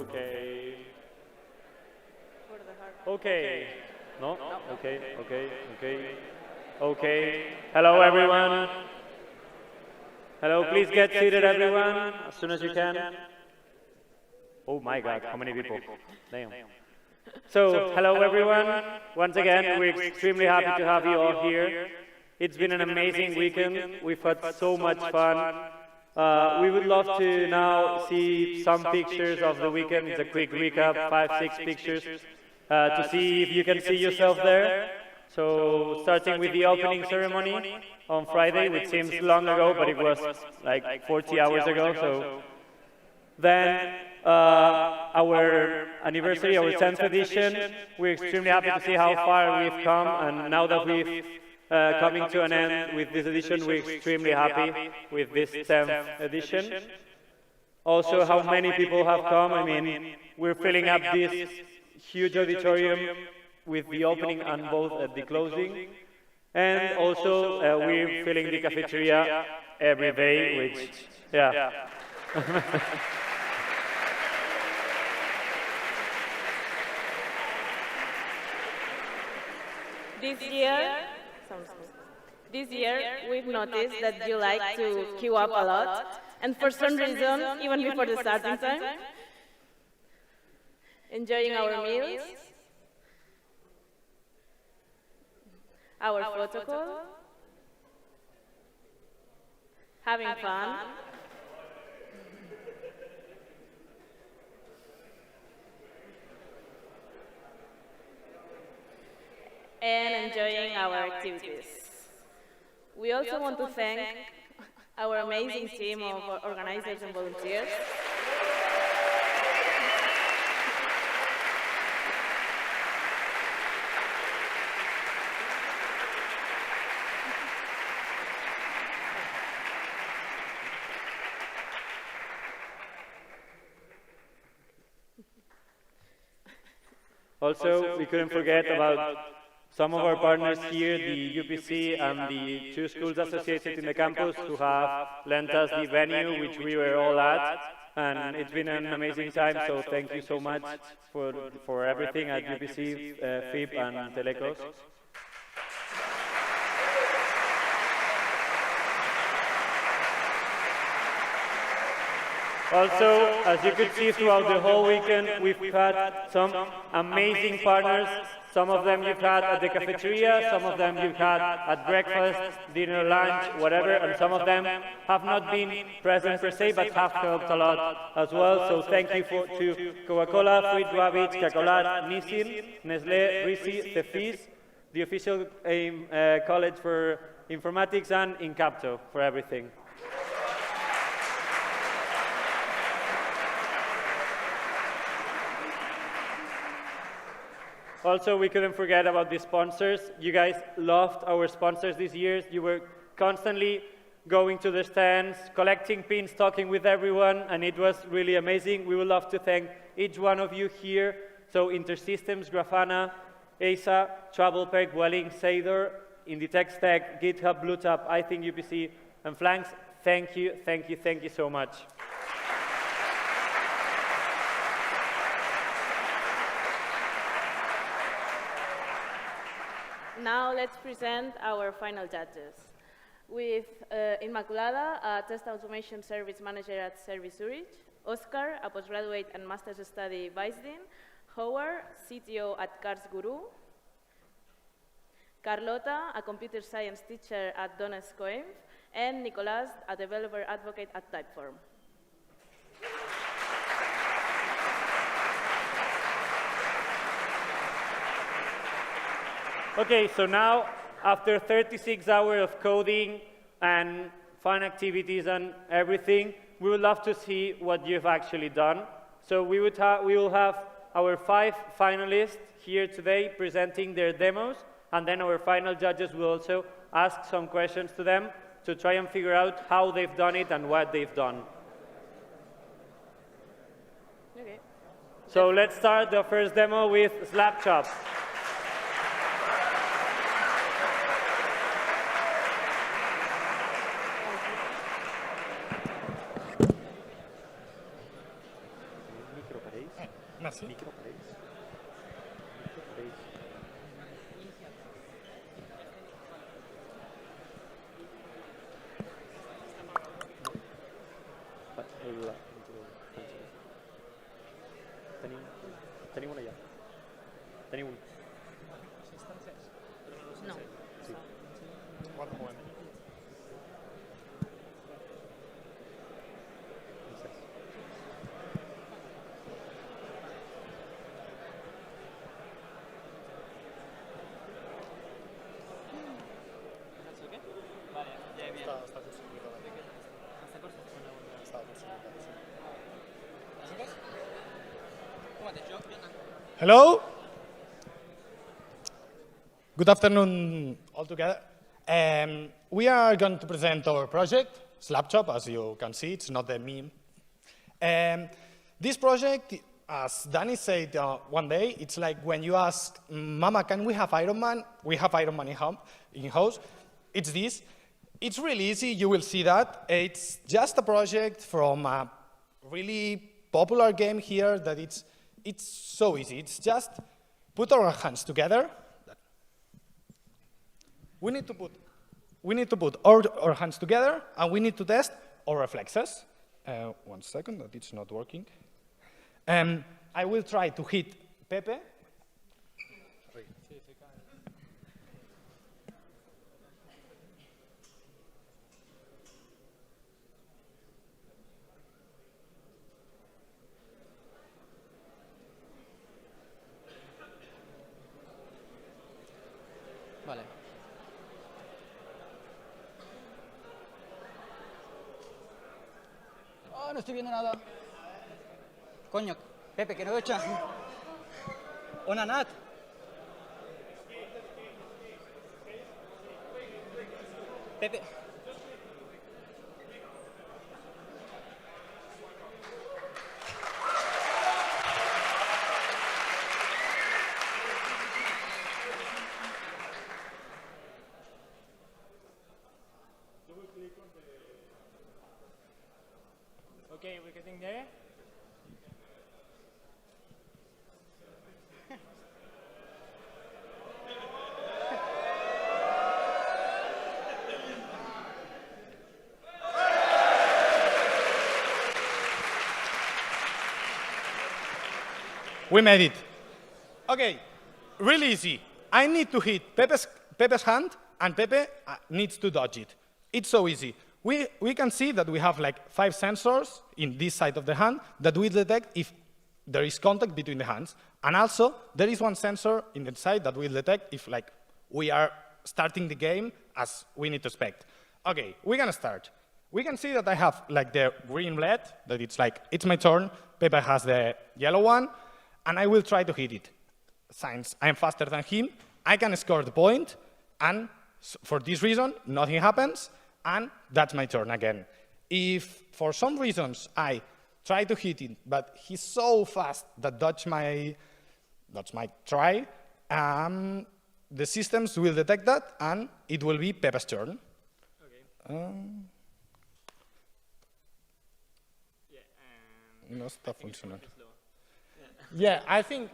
Okay. Okay. No? Okay, okay, okay. Okay. Hello, everyone. Hello, please get seated, everyone, as soon as you can. Oh my God, how many people? Damn. So, hello, everyone. Once again, we're extremely happy to have you all here. It's been an amazing weekend. We've had so much fun. We would love to now see some pictures of the weekend. It's a quick recap, 5, 6 pictures, to see if you can see yourself there. So starting with the opening ceremony on Friday, which seems long ago, but it was like 40 hours ago. So then our anniversary, our 10th edition, we're extremely happy to see how far we've come, and now that we've coming to an end with this edition, we're extremely happy with this 10th edition. Also, how many people have come. I mean, we're filling up this huge auditorium with the opening and both at the closing. And also, we're filling the cafeteria every day, which, yeah. This year, we've noticed that you like to queue up a lot, and for some reason, even before the starting time, enjoying our meals, our photo call, having fun, and enjoying our activities. We also want to thank our amazing team of organizers and volunteers. Also, we couldn't forget about some of our partners here, the UPC and the 2 schools associated in the campus, who have lent us the venue, which we were all at. And it's been an amazing time, so thank you so much for everything at UPC, FIP, and Telecos. Also, as you could see throughout the whole weekend, we've had some amazing partners. Some of them you've had at the cafeteria, some of them you've had at breakfast, dinner, lunch, whatever, and some of them have not been present per se, but have helped a lot as well. So thank you to Coca-Cola, Fruit Rabbits, Cacolat, Nissin, Nestlé, Risi, Cefis, the official college for informatics, and Incapto for everything. Also, we couldn't forget about the sponsors. You guys loved our sponsors this year. You were constantly going to the stands, collecting pins, talking with everyone, and it was really amazing. We would love to thank each one of you here. So InterSystems, Grafana, ASA, TravelPerk, Welling, Sador, Inditex Tech, GitHub, BlueTap, I think UPC, and Flanks. Thank you, thank you, thank you so much. Now let's present our final judges. With Inmaculada, a test automation service manager at Service Zurich, Oscar, a postgraduate and master's study vice dean, Howard, CTO at Cars Guru, Carlota, a computer science teacher at Donetsk Coim, and Nicolas, a developer advocate at Typeform. Okay, so now, after 36 hours of coding and fun activities and everything, we would love to see what you've actually done. So we will have our 5 finalists here today presenting their demos, and then our final judges will also ask some questions to them to try and figure out how they've done it and what they've done. Okay. So let's start the first demo with Slapchop. sí. Tenim una ja. Teniu un. No. Sí. Guarda un moment. Està tot sincronitzat. Està tot sincronitzat. Hello. Good afternoon all together. We are going to present our project, Slapchop, as you can see, it's not a meme. This project, as Danny said one day, it's like when you ask, Mama, can we have Iron Man? We have Iron Man in house. It's this. It's really easy, you will see that. It's just a project from a really popular game here that it's so easy. It's just put our hands together. We need to put our hands together, and we need to test our reflexes. 1 second, that it's not working. I will try to hit Pepe. Vale. Oh, no estoy viendo nada. Coño, Pepe, que no veo echa. Ona Nat. Pepe. Okay, we're getting there. We made it. Okay, really easy. I need to hit Pepe's hand, and Pepe needs to dodge it. It's so easy. We can see that we have like 5 sensors in this side of the hand that will detect if there is contact between the hands. And also, there is one sensor in the side that will detect if like we are starting the game as we need to expect. Okay, we're gonna start. We can see that I have like the green LED, that it's like, it's my turn. Pepe has the yellow one, and I will try to hit it. Since I'm faster than him, I can score the point, and for this reason, nothing happens, and that's my turn again. If for some reasons I try to hit it, but he's so fast that that's my try, the systems will detect that, and it will be Pepe's turn. Okay. No está funcionando. Yeah, I think.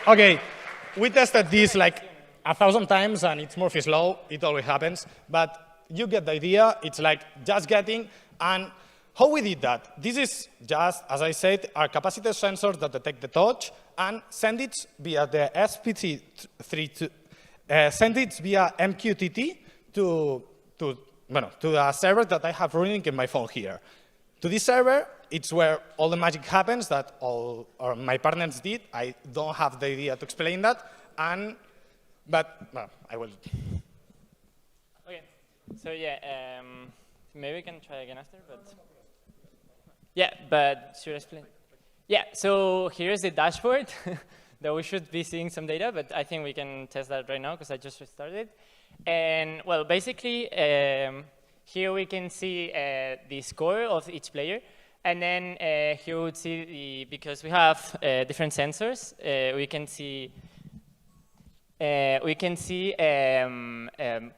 Okay, we tested this like 1,000 times, and it's more slow. It always happens, but you get the idea. It's like just getting, and how we did that? This is just, as I said, our capacitor sensors that detect the touch and send it via the SPT3, send it via MQTT to a server that I have running in my phone here. To this server, it's where all the magic happens that all my partners did. I don't have the idea to explain that, but well, I will. Okay. So yeah, maybe we can try again after, but yeah, but should I explain? Yeah. So here's the dashboard that we should be seeing some data, but I think we can test that right now because I just restarted. And well, basically, here we can see the score of each player. And then here we would see, because we have different sensors, we can see,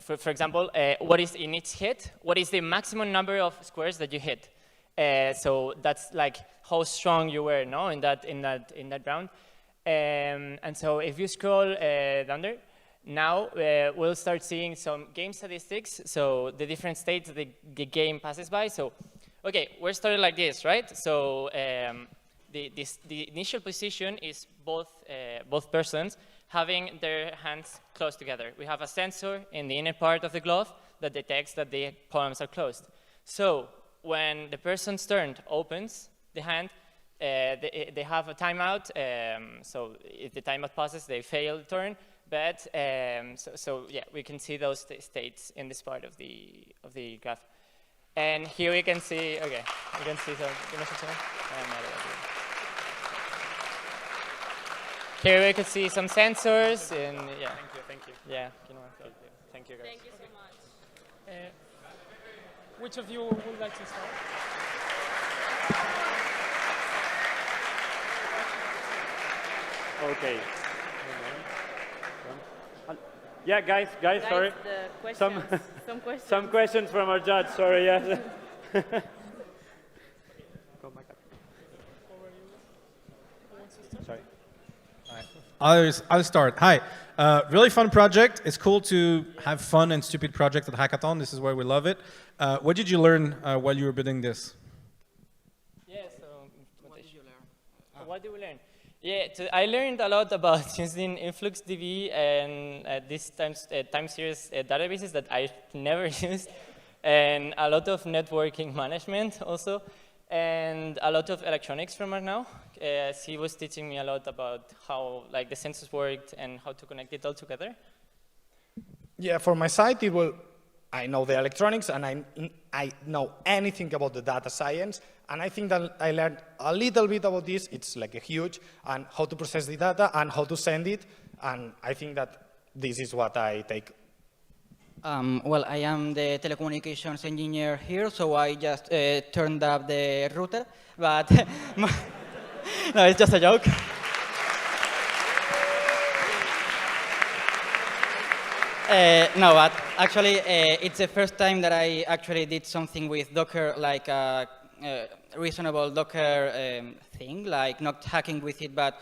for example, what is in each hit, what is the maximum number of squares that you hit. So that's like how strong you were, no, in that round. And so if you scroll down there, now we'll start seeing some game statistics. So the different states the game passes by. So, okay, we're starting like this, right? So the initial position is both persons having their hands close together. We have a sensor in the inner part of the glove that detects that the palms are closed. So when the person's turn opens the hand, they have a timeout. So if the timeout passes, they fail the turn. But so yeah, we can see those states in this part of the graph. And here we can see, okay, we can see some. Here we can see some sensors and yeah. Thank you. Yeah. Thank you, guys. Thank you so much. Which of you would like to start? Okay. Yeah, guys, sorry. The Some- questions, some questions. Some questions from our judge, sorry, yes. Sorry. I'll start. Hi. Really fun project. It's cool to have fun and stupid projects at Hackathon. This is why we love it. What did you learn while you were building this? Yeah, so what did you learn? What did we learn? Yeah, I learned a lot about using InfluxDB and these time series databases that I've never used, and a lot of networking management also, and a lot of electronics from Arnau. He was teaching me a lot about how like the sensors worked and how to connect it all together. Yeah, for my side, I know the electronics and I know anything about the data science, and I think that I learned a little bit about this. It's like a huge, and how to process the data and how to send it, and I think that this is what I take. Well, I am the telecommunications engineer here, so I just turned up the router, but no, it's just a joke. No, but actually, it's the first time that I actually did something with Docker, like a reasonable Docker thing, like not hacking with it, but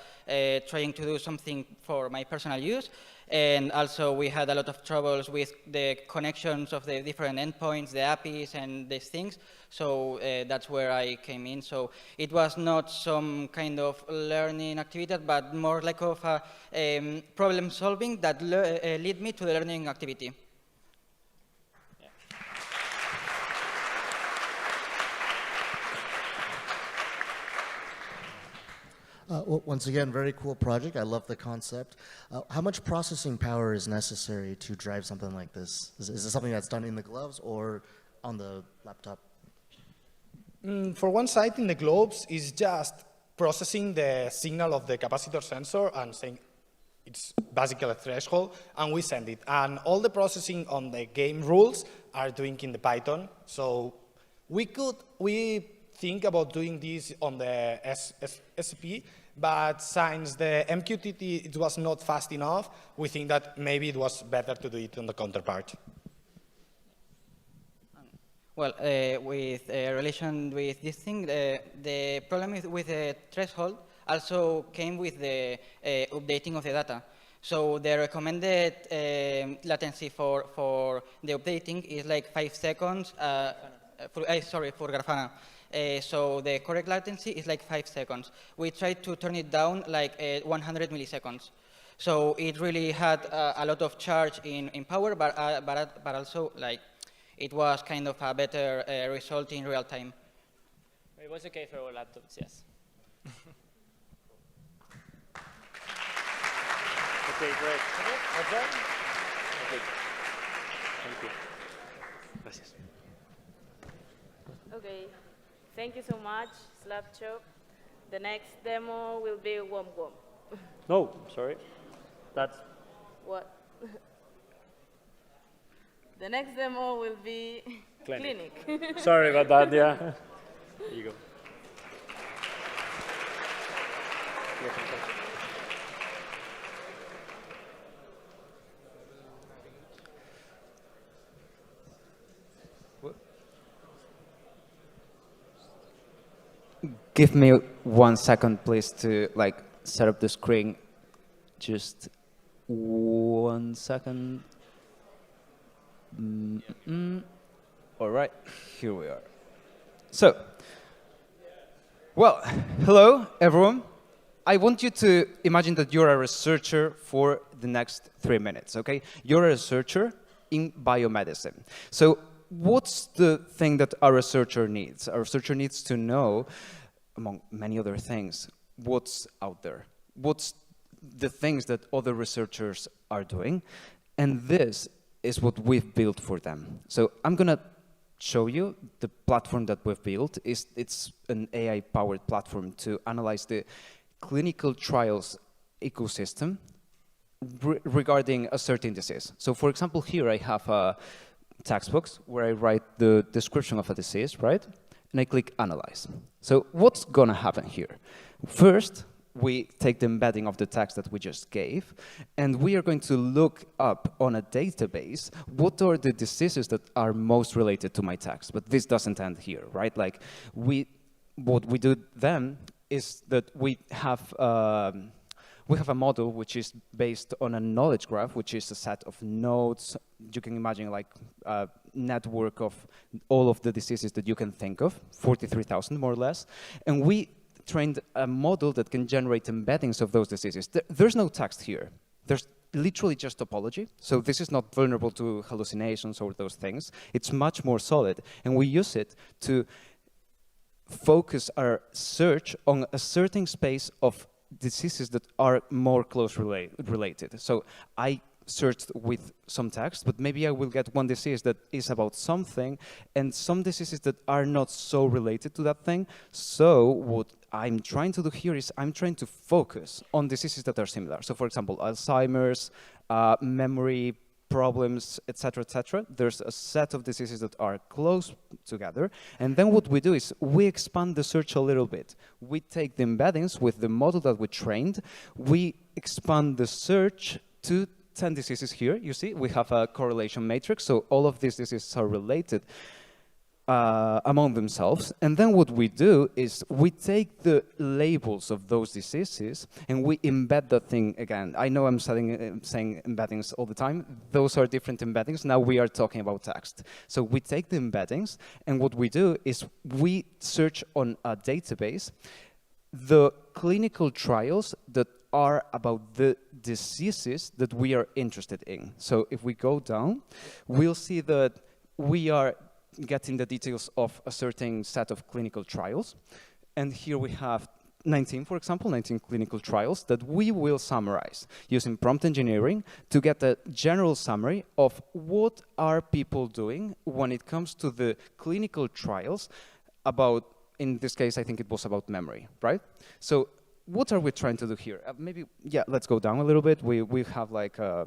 trying to do something for my personal use. And also, we had a lot of troubles with the connections of the different endpoints, the APIs, and these things. So that's where I came in. So it was not some kind of learning activity, but more like of a problem solving that led me to the learning activity. Well, once again, very cool project. I love the concept. How much processing power is necessary to drive something like this? Is it something that's done in the gloves or on the laptop? For one side, in the globes, is just processing the signal of the capacitor sensor and saying it's basically a threshold, and we send it. And all the processing on the game rules are doing in the Python. So we think about doing this on the SP, but since the MQTT it was not fast enough, we think that maybe it was better to do it on the counterpart. Well, with relation with this thing, the problem with the threshold also came with the updating of the data. So the recommended latency for the updating is like 5 seconds. For Grafana. So the correct latency is like 5 seconds. We tried to turn it down like 100 milliseconds. So it really had a lot of charge in power, but also like it was kind of a better result in real time. It was okay for our laptops, yes. Okay, great. What's that? Okay. Thank you. Gracias. Okay, thank you so much, Slapchop. The next demo will be Wamp. No, sorry. That's What? The next demo will be Clinic. Clinic. Sorry about that, yeah. There you go. give me 1 second, please, to like set up the screen. Just 1 second. All right, here we are. So, well, hello, everyone. I want you to imagine that you're a researcher for the next 3 minutes, okay? You're a researcher in biomedicine. So what's the thing that a researcher needs? A researcher needs to know, among many other things, what's out there. What's the things that other researchers are doing. And this is what we've built for them. So I'm going to show you the platform that we've built. It's an AI-powered platform to analyze the clinical trials ecosystem regarding a certain disease. So for example, here I have a text box where I write the description of a disease, right? And I click Analyze. So what's going to happen here? First, we take the embedding of the text that we just gave, and we are going to look up on a database what are the diseases that are most related to my text. But this doesn't end here, right? Like what we do then is that we have a model which is based on a knowledge graph, which is a set of nodes. You can imagine like a network of all of the diseases that you can think of, 43,000 more or less. And we trained a model that can generate embeddings of those diseases. There's no text here. There's literally just topology. So this is not vulnerable to hallucinations or those things. It's much more solid. And we use it to focus our search on a certain space of diseases that are more closely related. So I searched with some text, but maybe I will get one disease that is about something and some diseases that are not so related to that thing. So what I'm trying to do here is I'm trying to focus on diseases that are similar. So for example, Alzheimer's, memory problems, etc., etc. There's a set of diseases that are close together. And then what we do is we expand the search a little bit. We take the embeddings with the model that we trained. We expand the search to 10 diseases here. You see, we have a correlation matrix. So all of these diseases are related among themselves. And then what we do is we take the labels of those diseases and we embed that thing again. I know I'm saying embeddings all the time. Those are different embeddings. Now we are talking about text. So we take the embeddings and what we do is we search on a database the clinical trials that are about the diseases that we are interested in. So if we go down, we'll see that we are getting the details of a certain set of clinical trials. And here we have 19, for example, 19 clinical trials that we will summarize using prompt engineering to get a general summary of what are people doing when it comes to the clinical trials about, in this case, I think it was about memory, right? So what are we trying to do here? Maybe, yeah, let's go down a little bit. We have like, yeah,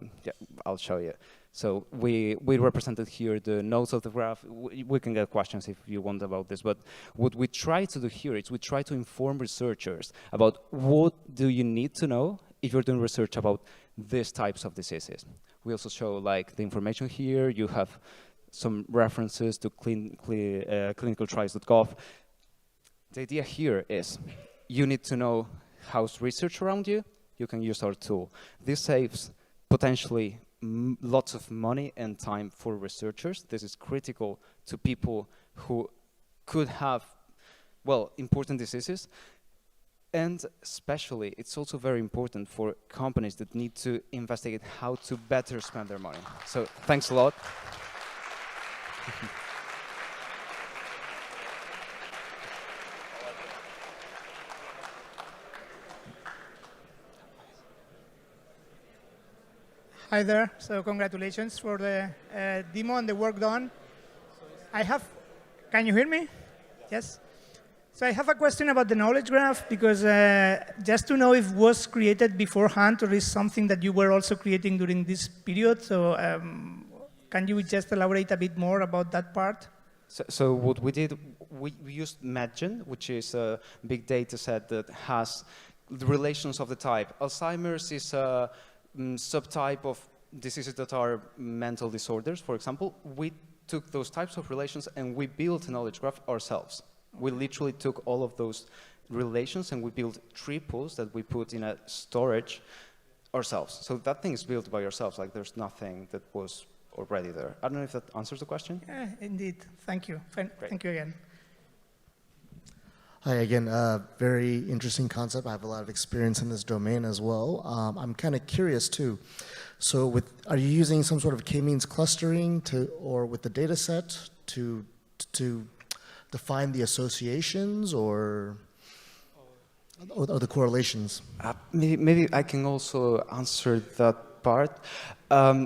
I'll show you. So we represented here the nodes of the graph. We can get questions if you want about this, but what we try to do here is we try to inform researchers about what do you need to know if you're doing research about these types of diseases. We also show like the information here. You have some references to clinicaltrials.gov. The idea here is you need to know how's research around you. You can use our tool. This saves potentially lots of money and time for researchers. This is critical to people who could have, well, important diseases. And especially, it's also very important for companies that need to investigate how to better spend their money. So thanks a lot. Hi there. So congratulations for the demo and the work done. Can you hear me? Yes? So I have a question about the knowledge graph, because just to know if it was created beforehand or is something that you were also creating during this period. So can you just elaborate a bit more about that part? So what we did, we used MedGen, which is a big data set that has the relations of the type. Alzheimer's is a subtype of diseases that are mental disorders, for example. We took those types of relations and we built a knowledge graph ourselves. We literally took all of those relations and we build triples that we put in a storage ourselves. So that thing is built by yourselves. Like there's nothing that was already there. I don't know if that answers the question. Yeah, indeed. Thank you. Thank you again. Hi again, very interesting concept. I have a lot of experience in this domain as well. I'm kind of curious too. So are you using some sort of k-means clustering or with the data set to define the associations or the correlations? Maybe I can also answer that part.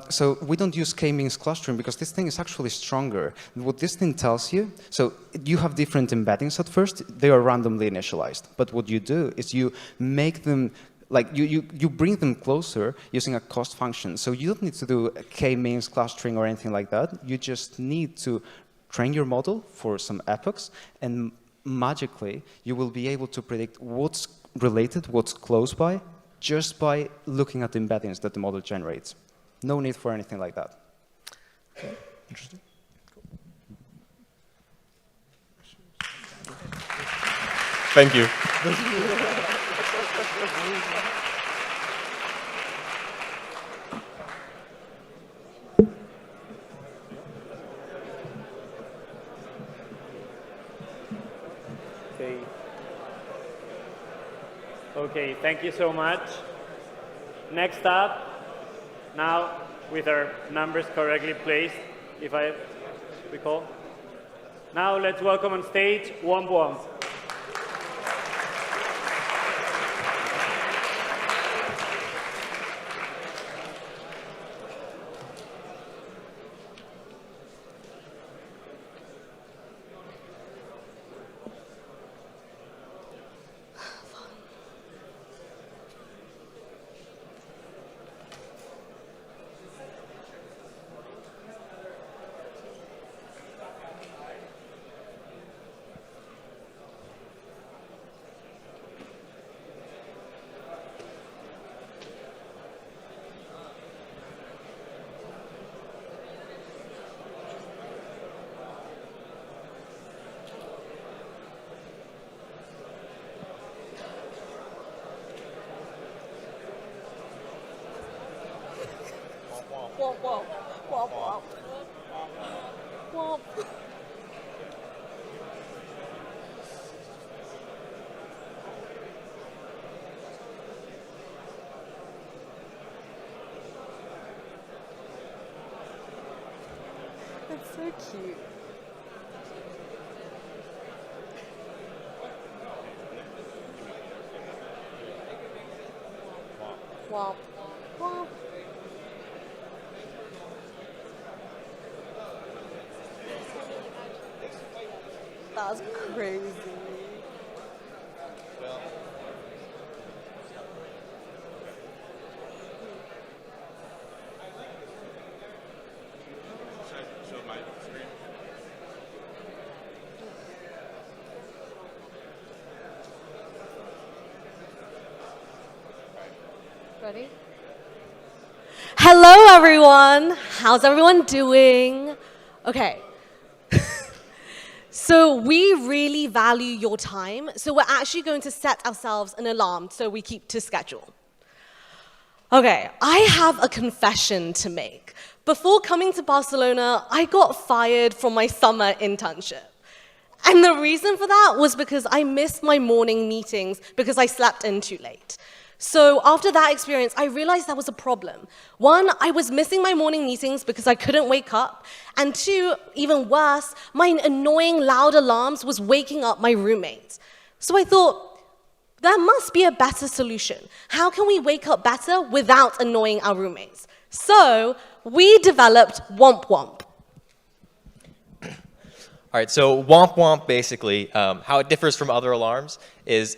So we don't use k-means clustering because this thing is actually stronger. What this thing tells you, so you have different embeddings at first. They are randomly initialized. But what you do is you make them, like you bring them closer using a cost function. So you don't need to do k-means clustering or anything like that. You just need to train your model for some epochs, and magically you will be able to predict what's related, what's close by, just by looking at the embeddings that the model generates. No need for anything like that. Okay, interesting. Cool. Thank you. Okay, thank you so much. Next up, now with our numbers correctly placed, if I recall. Now let's welcome on stage Wamp. That's so cute. Womp. Womp. That's crazy. Ready? Hello, everyone. How's everyone doing? Okay. So we really value your time, so we're actually going to set ourselves an alarm so we keep to schedule. Okay, I have a confession to make. Before coming to Barcelona, I got fired from my summer internship. And the reason for that was because I missed my morning meetings because I slept in too late. So after that experience, I realized that was a problem. One, I was missing my morning meetings because I couldn't wake up. And two, even worse, my annoying loud alarms was waking up my roommates. So I thought, there must be a better solution. How can we wake up better without annoying our roommates? So we developed Wamp. All right, so Wamp basically, how it differs from other alarms is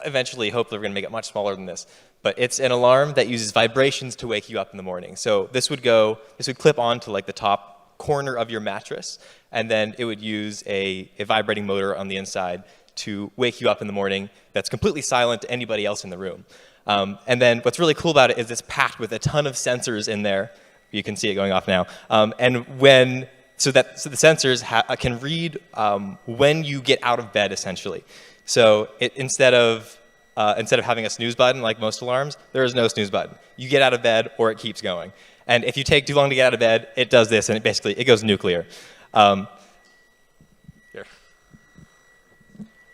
eventually, hopefully, we're going to make it much smaller than this. But it's an alarm that uses vibrations to wake you up in the morning. So this would clip onto like the top corner of your mattress, and then it would use a vibrating motor on the inside to wake you up in the morning that's completely silent to anybody else in the room. And then what's really cool about it is it's packed with a ton of sensors in there. You can see it going off now. So the sensors can read when you get out of bed, essentially. So instead of having a snooze button like most alarms, there is no snooze button. You get out of bed or it keeps going. And if you take too long to get out of bed, it does this, and it goes nuclear. Here.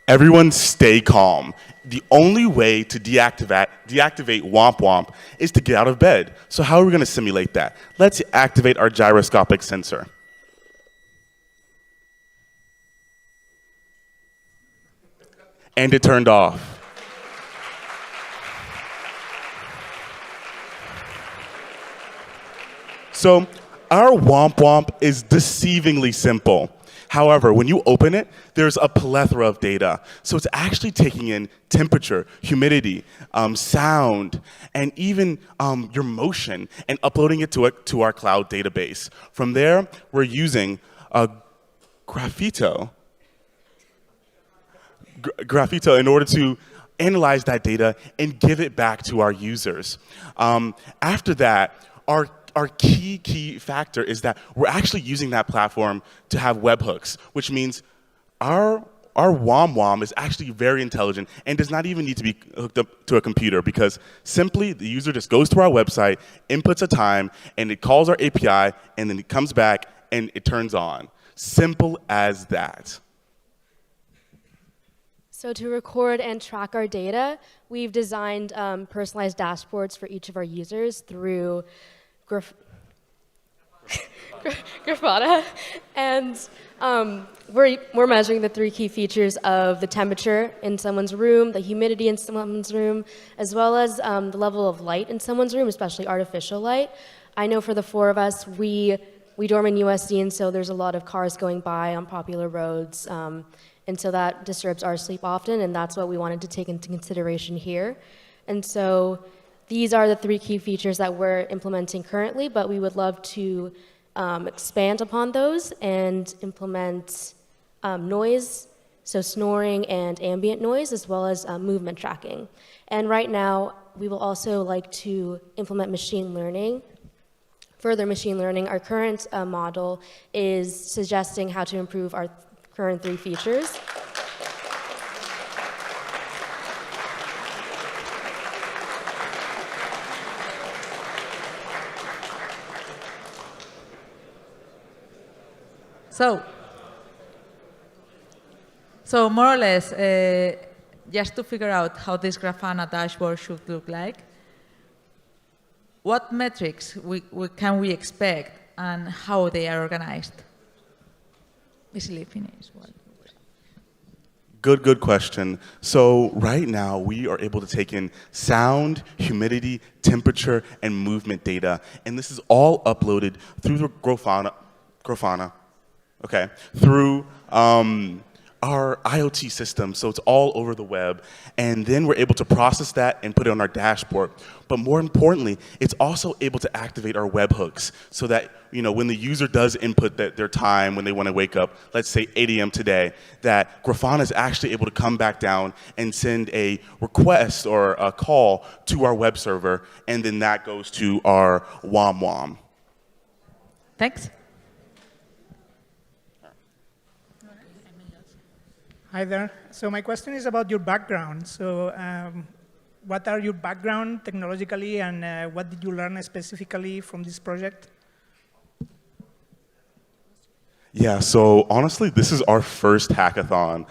Everyone stay calm. The only way to deactivate Wamp Wamp is to get out of bed. So how are we going to simulate that? Let's activate our gyroscopic sensor. And it turned off. So our Wamp Wamp is deceivingly simple. However, when you open it, there's a plethora of data. So it's actually taking in temperature, humidity, sound, and even your motion, and uploading it to our cloud database. From there, we're using Grafana in order to analyze that data and give it back to our users. After that, our key factor is that we're actually using that platform to have webhooks, which means our WAM is actually very intelligent and does not even need to be hooked up to a computer, because simply the user just goes to our website, inputs a time, and it calls our API, and then it comes back and it turns on. Simple as that. So to record and track our data, we've designed personalized dashboards for each of our users through Grafana, and we're measuring the 3 key features of the temperature in someone's room, the humidity in someone's room, as well as the level of light in someone's room, especially artificial light. I know for the 4 of us, we dorm in USD, and so there's a lot of cars going by on popular roads, and so that disturbs our sleep often, and that's what we wanted to take into consideration here. And so these are the 3 key features that we're implementing currently, but we would love to expand upon those and implement noise, so snoring and ambient noise, as well as movement tracking. And right now, we will also like to implement machine learning. Further machine learning, our current model is suggesting how to improve our current 3 features. So more or less, just to figure out how this Grafana dashboard should look like, what metrics can we expect and how they are organized? Basically, finish. Good question. So right now, we are able to take in sound, humidity, temperature, and movement data. And this is all uploaded through the Grafana, okay, through our IoT system, so it's all over the web. And then we're able to process that and put it on our dashboard. But more importantly, it's also able to activate our webhooks so that, you know, when the user does input their time when they want to wake up, let's say 8 a.m. today, that Grafana is actually able to come back down and send a request or a call to our web server, and then that goes to our WAM. Thanks. Hi there. So my question is about your background. So what are your background technologically, and what did you learn specifically from this project? Yeah, so honestly, this is our first hackathon.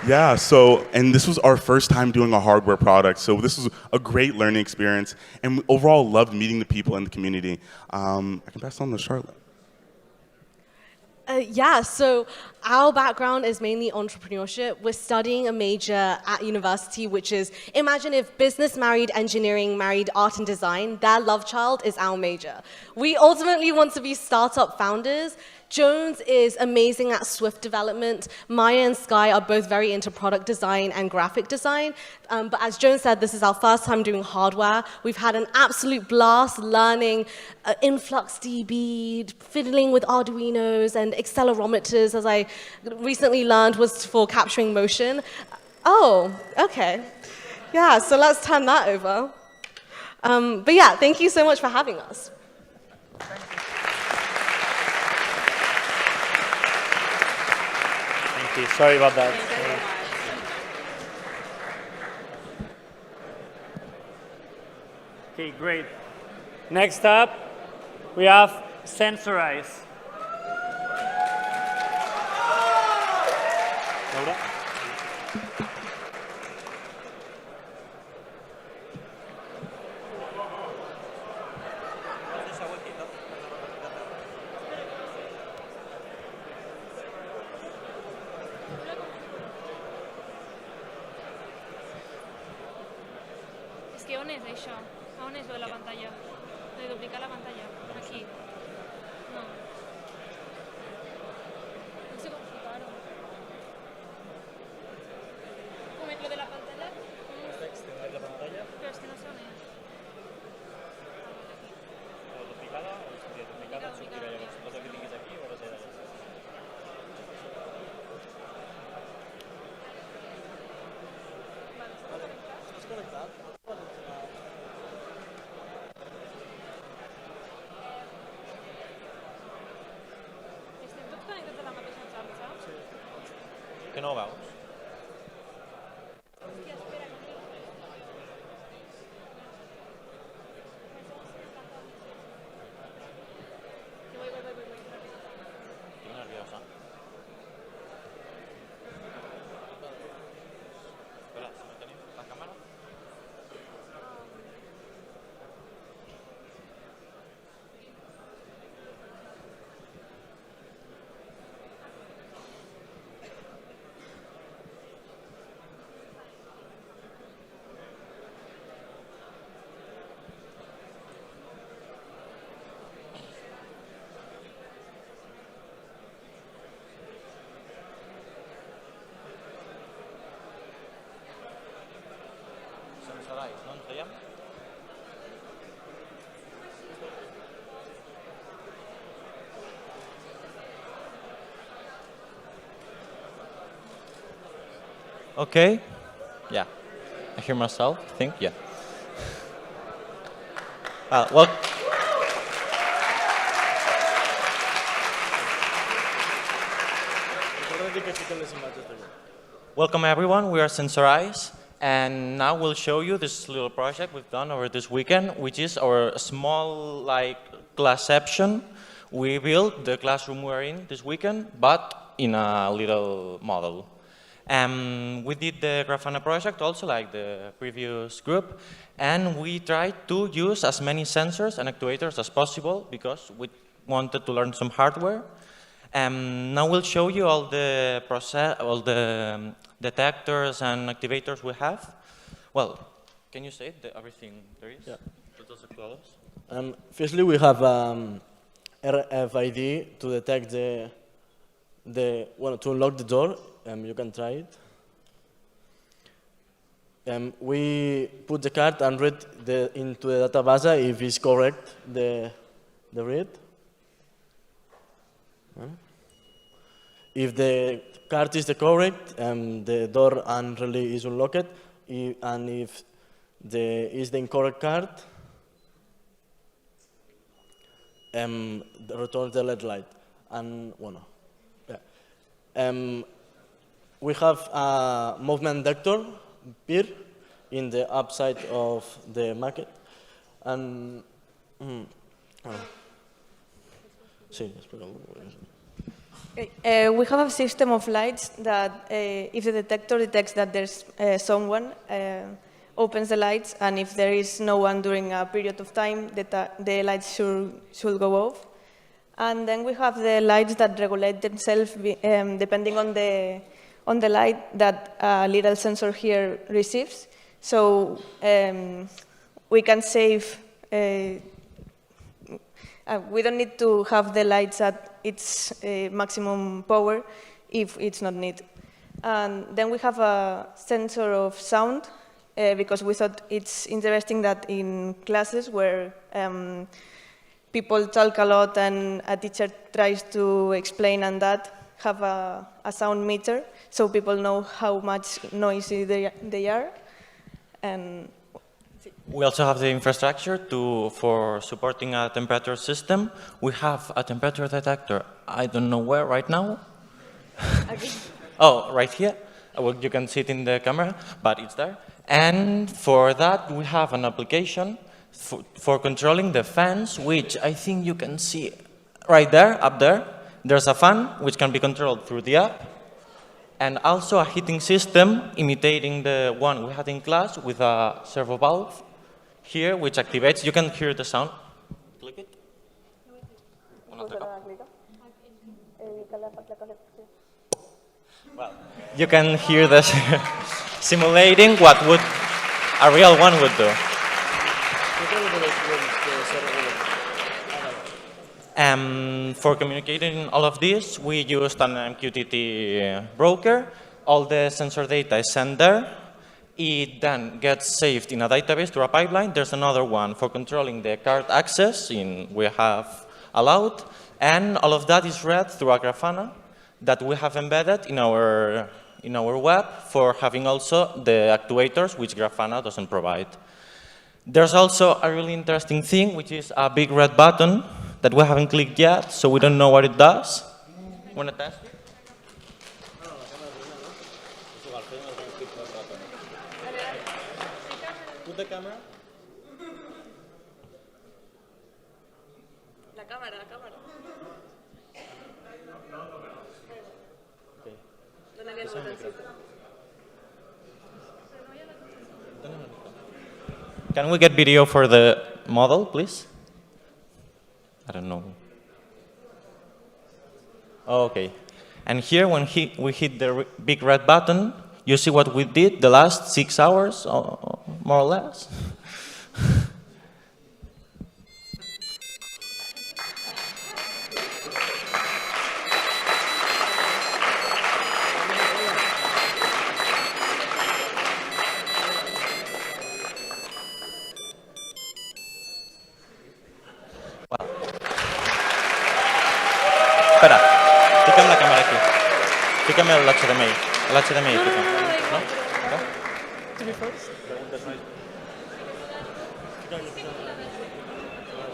Yeah, so, and this was our first time doing a hardware product, so this was a great learning experience, and we overall loved meeting the people in the community. I can pass on to Charlotte. Yeah, so our background is mainly entrepreneurship. We're studying a major at university, which is, imagine if business married engineering married art and design, their love child is our major. We ultimately want to be startup founders. Jones is amazing at Swift development. Maya and Sky are both very into product design and graphic design. But as Jones said, this is our first time doing hardware. We've had an absolute blast learning InfluxDB, fiddling with Arduinos, and accelerometers, as I recently learned, was for capturing motion. Oh, okay. Yeah, so let's turn that over. But yeah, thank you so much for having us. Thank you. Katie. Sorry about that. Okay, great. Next up, we have Sensorize. Laura? És que on és això? On és lo de la pantalla? Lo de duplicar la pantalla? Aquí. No. No sé com ficar-ho. Com és lo de la pantalla? la pantalla. Però és que no sé on és. Duplicada o duplicada sortirà llavors. Cosa que tinguis aquí o la serà allà. Estàs connectat? Estem tots connectats a la mateixa xarxa? Sí. Que no ho veus? Hòstia, espera, que no. Voy. Estic nerviosa. Espera, si no tenim la càmera. Sensorize, no ens veiem? Okay. Yeah. I hear myself, I think, yeah. Well, welcome everyone, we are Sensorize, and now we'll show you this little project we've done over this weekend, which is our small classception. We built the classroom we're in this weekend, but in a little model. We did the Grafana project also, like the previous group, and we tried to use as many sensors and actuators as possible because we wanted to learn some hardware. Now we'll show you all the detectors and activators we have. Well, can you say everything there is? Yeah. Firstly, we have RFID to detect to unlock the door. You can try it. We put the card and read into the database if it's correct, the read. If the card is the correct, the door really is unlocked. And if is the incorrect card, returns the LED light. And we have a movement detector here in the upside of the market. And we have a system of lights that if the detector detects that there's someone, opens the lights, and if there is no one during a period of time, the lights should go off. And then we have the lights that regulate themselves depending on the light that a little sensor here receives. So we can save, we don't need to have the lights at its maximum power if it's not needed. And then we have a sensor of sound because we thought it's interesting that in classes where people talk a lot and a teacher tries to explain and have a sound meter so people know how much noisy they are. And we also have the infrastructure for supporting a temperature system. We have a temperature detector, I don't know where right now. Oh, right here. Well, you can see it in the camera, but it's there. And for that, we have an application for controlling the fans, which I think you can see right there, up there. There's a fan, which can be controlled through the app, and also a heating system imitating the one we had in class with a servo valve here, which activates. You can hear the sound. Click it. Well, you can hear the simulating what would a real one would do. For communicating all of this, we used an MQTT broker. All the sensor data is sent there. It then gets saved in a database through a pipeline. There's another one for controlling the card access we have allowed. And all of that is read through a Grafana that we have embedded in our web for having also the actuators, which Grafana doesn't provide. There's also a really interesting thing, which is a big red button that we haven't clicked yet, so we don't know what it does. Want to test it? Put the camera. La cámara. Okay. ¿Dónde había el botoncito? Can we get video for the model, please? I don't know. Okay. And here, when we hit the big red button, you see what we did the last 6 hours, more or less. Espera, fíjame la cámara aquí. Fíjame el HDMI. El HDMI. ¿No?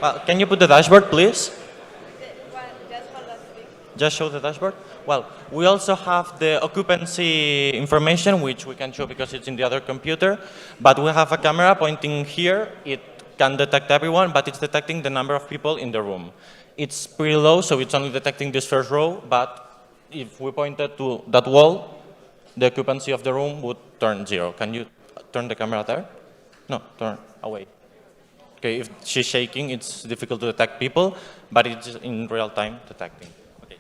Well, can you put the dashboard, please? Just show the dashboard. Well, we also have the occupancy information, which we can show because it's in the other computer. But we have a camera pointing here. It can detect everyone, but it's detecting the number of people in the room. It's pretty low, so it's only detecting this first row, but if we pointed to that wall, the occupancy of the room would turn 0. Can you turn the camera there? No, turn away. Okay, if she's shaking, it's difficult to detect people, but it's in real time detecting. Okay.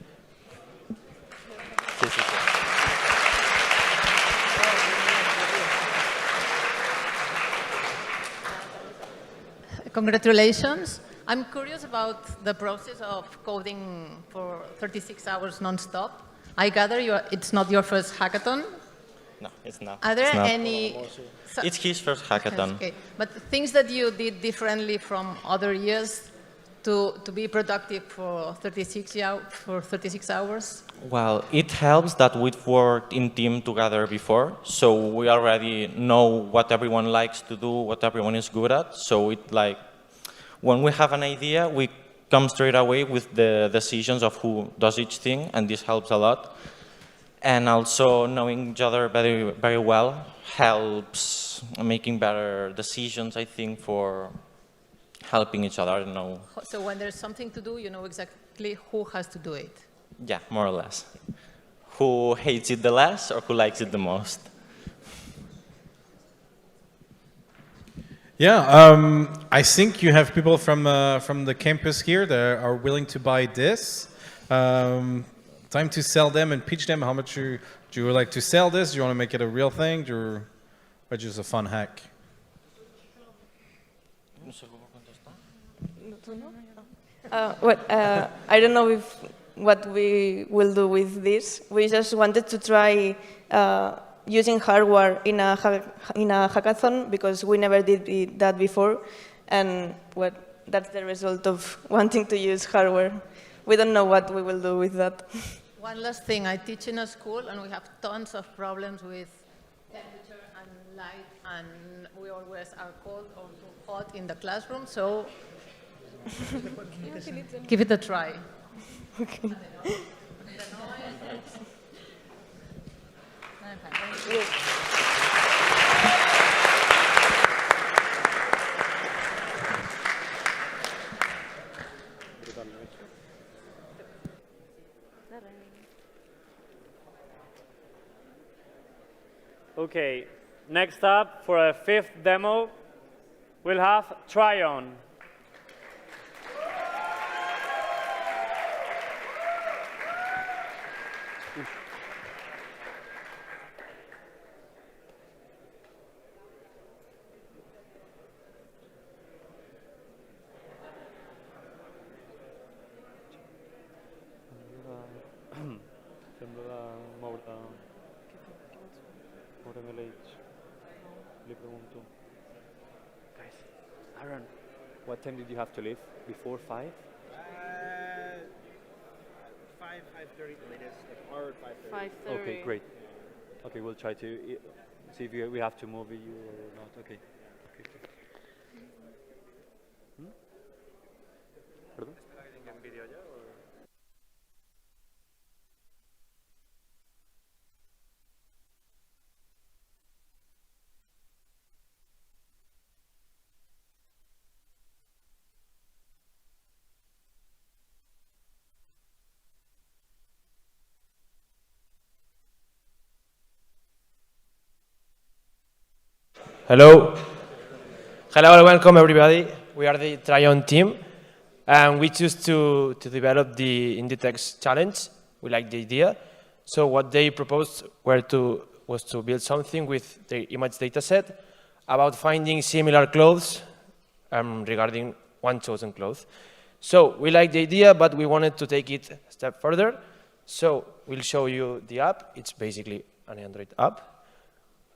Congratulations. I'm curious about the process of coding for 36 hours non-stop. I gather it's not your first hackathon? No, it's not. Are there any... It's his first hackathon. Okay. But things that you did differently from other years to be productive for 36 hours? Well, it helps that we've worked in team together before, so we already know what everyone likes to do, what everyone is good at, so when we have an idea, we come straight away with the decisions of who does each thing, and this helps a lot. And also knowing each other very, very well helps making better decisions, I think, for helping each other. I don't know. So when there's something to do, you know exactly who has to do it? Yeah, more or less. Who hates it the less or who likes it the most? Yeah, I think you have people from the campus here that are willing to buy this. Time to sell them and pitch them. How much do you like to sell this? Do you want to make it a real thing? Or just a fun hack? I don't know what we will do with this. We just wanted to try using hardware in a hackathon because we never did that before, and that's the result of wanting to use hardware. We don't know what we will do with that. One last thing, I teach in a school and we have tons of problems with temperature and light, and we always are cold or too hot in the classroom, so give it a try. Okay. Okay, next up for a fifth demo, we'll have Tron. Guys, Aaron, what time did you have to leave? Before 5? 5:30 the latest, or 5:30. 5:30. Okay, great. Okay, we'll try to see if we have to move you or not. Okay. Okay. ¿Perdón? Hello. Hello and welcome everybody. We are the Tron team and we choose to develop the InterSystems challenge. We like the idea. So what they proposed was to build something with the image dataset about finding similar clothes regarding one chosen cloth. So we like the idea, but we wanted to take it a step further. So we'll show you the app. It's basically an Android app.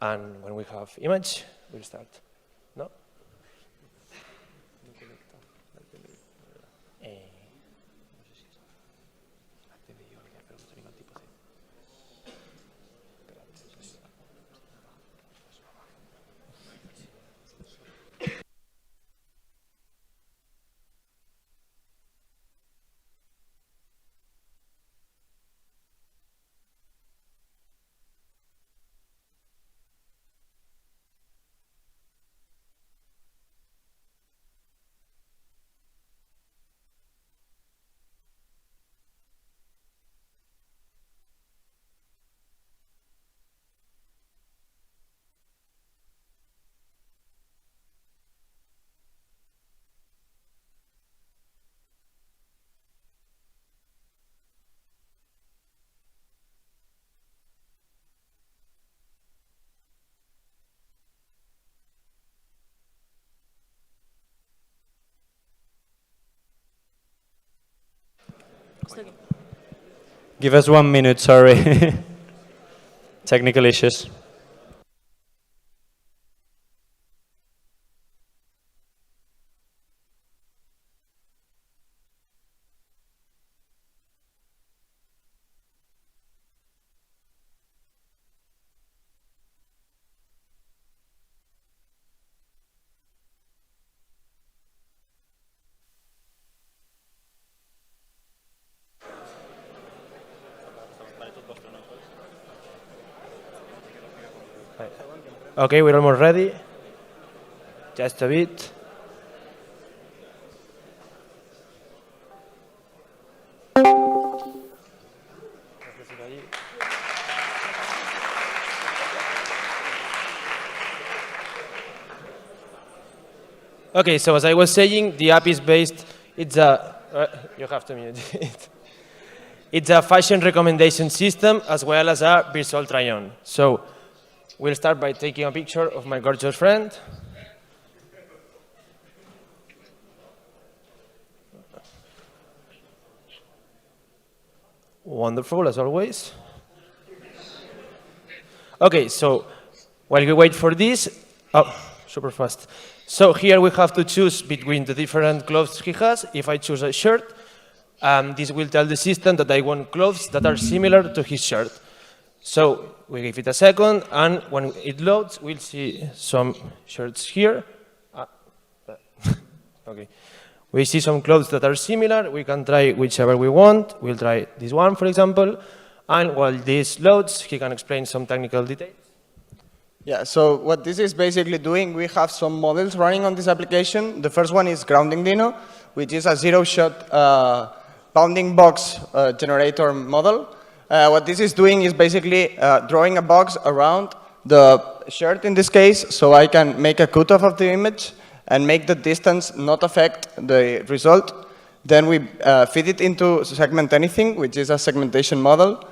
And when we have image, we'll start. No? Give us 1 minute, sorry. Technical issues. Okay, we're almost ready. Just a bit. Okay, so as I was saying, the app is based, it's a, you have to mute it. It's a fashion recommendation system as well as a virtual try-on. So we'll start by taking a picture of my gorgeous friend. Wonderful, as always. Okay, so while we wait for this, super fast. So here we have to choose between the different clothes he has. If I choose a shirt, this will tell the system that I want clothes that are similar to his shirt. So we give it a second, and when it loads, we'll see some shirts here. Okay. We see some clothes that are similar. We can try whichever we want. We'll try this one, for example. And while this loads, he can explain some technical details. Yeah, so what this is basically doing, we have some models running on this application. The first one is Grounding Dino, which is a zero-shot bounding box generator model. What this is doing is basically drawing a box around the shirt in this case, so I can make a cutoff of the image and make the distance not affect the result. Then we feed it into Segment Anything, which is a segmentation model.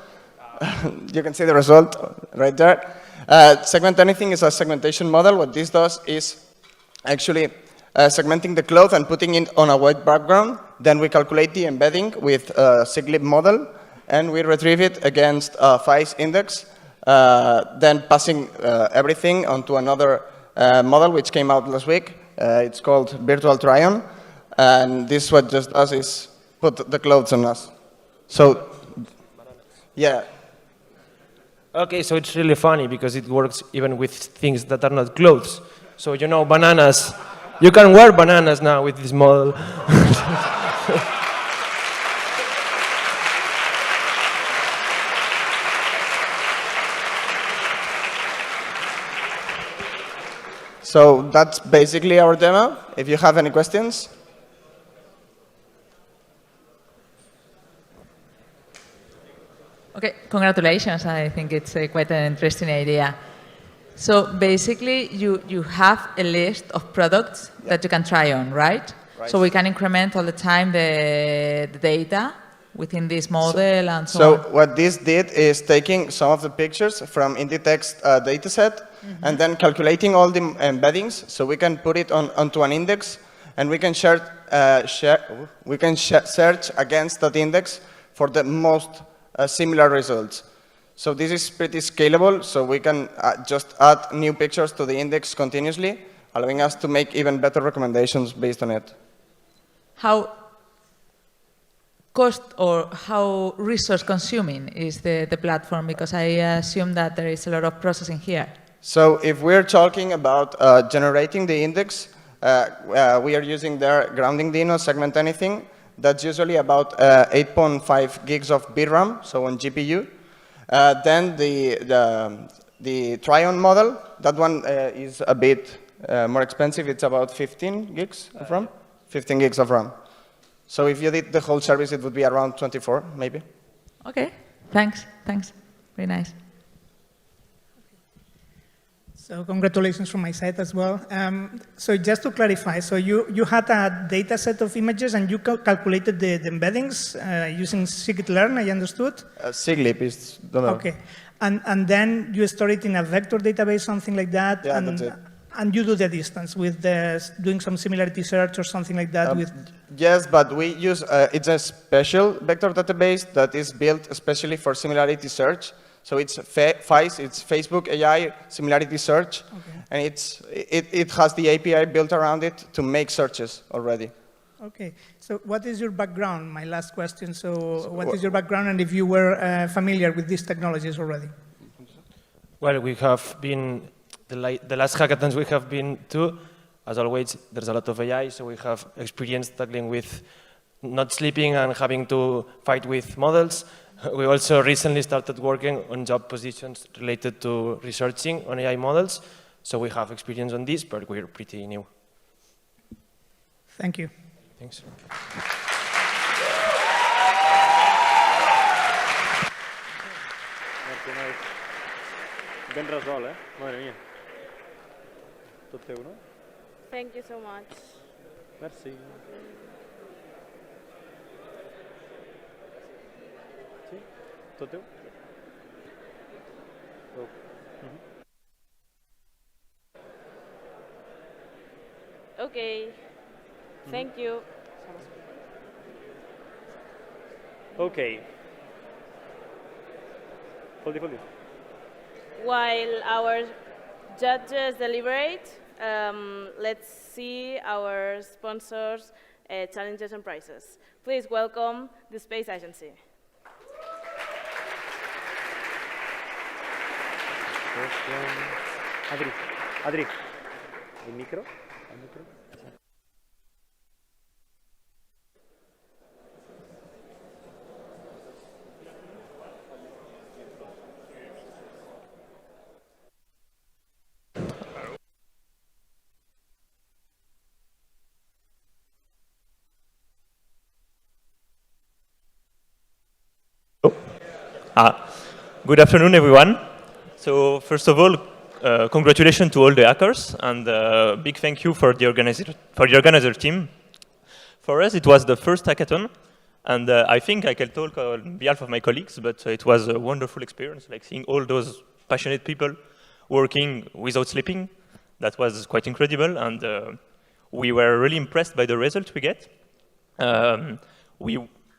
You can see the result right there. Segment Anything is a segmentation model. What this does is actually segmenting the cloth and putting it on a white background. Then we calculate the embedding with a siglib model, and we retrieve it against a FICE index, then passing everything onto another model which came out last week. It's called Virtual Try-On, and this what just does is put the clothes on us. So, yeah. Okay, so it's really funny because it works even with things that are not clothes. So, you know, bananas. You can wear bananas now with this model. So that's basically our demo. If you have any questions. Okay, congratulations. I think it's quite an interesting idea. So basically, you have a list of products that you can try on, right? So we can increment all the time the data within this model and so on. So what this did is taking some of the pictures from Inditex dataset and then calculating all the embeddings, so we can put it onto an index, and we can search against that index for the most similar results. So this is pretty scalable, so we can just add new pictures to the index continuously, allowing us to make even better recommendations based on it. How cost or how resource consuming is the platform? Because I assume that there is a lot of processing here. So if we're talking about generating the index, we are using their Grounding Dino Segment Anything. That's usually about 8.5 gigs of VRAM, so on GPU. Then the Try-On model, that one is a bit more expensive. It's about 15 gigs of RAM. 15 gigs of RAM. So if you did the whole service, it would be around 24, maybe. Okay, thanks. Very nice. So congratulations from my side as well. So just to clarify, so you had a data set of images and you calculated the embeddings using scikit-learn, I understood? Siglib is the model. Okay. And then you store it in a vector database, something like that? Yeah, and, that's it. And you do the distance with doing some similarity search or something like that? Yes, but we use, it's a special vector database that is built especially for similarity search. So it's FICE, it's Facebook AI similarity search, and it has the API built around it to make searches already. Okay, so what is your background? My last question. So what is your background, and if you were familiar with these technologies already? Well, we have been, the last hackathons we have been to, as always, there's a lot of AI, so we have experience tackling with not sleeping and having to fight with models. We also recently started working on job positions related to researching on AI models, so we have experience on this, but we're pretty new. Thank you. Thanks. Ben resolt, Madre mia. Tot teu, no? Thank you so much. Merci. Sí? Tot teu? Oh. Okay. Thank you. Okay. Hold it. While our judges deliberate, let's see our sponsors' challenges and prizes. Please welcome the Space Agency. Adri, ¿el micro? Good afternoon, everyone. So first of all, congratulations to all the hackers, and big thank you for the organizer team. For us, it was the first hackathon, and I think I can talk on behalf of my colleagues, but it was a wonderful experience, like seeing all those passionate people working without sleeping. That was quite incredible, and we were really impressed by the result we get.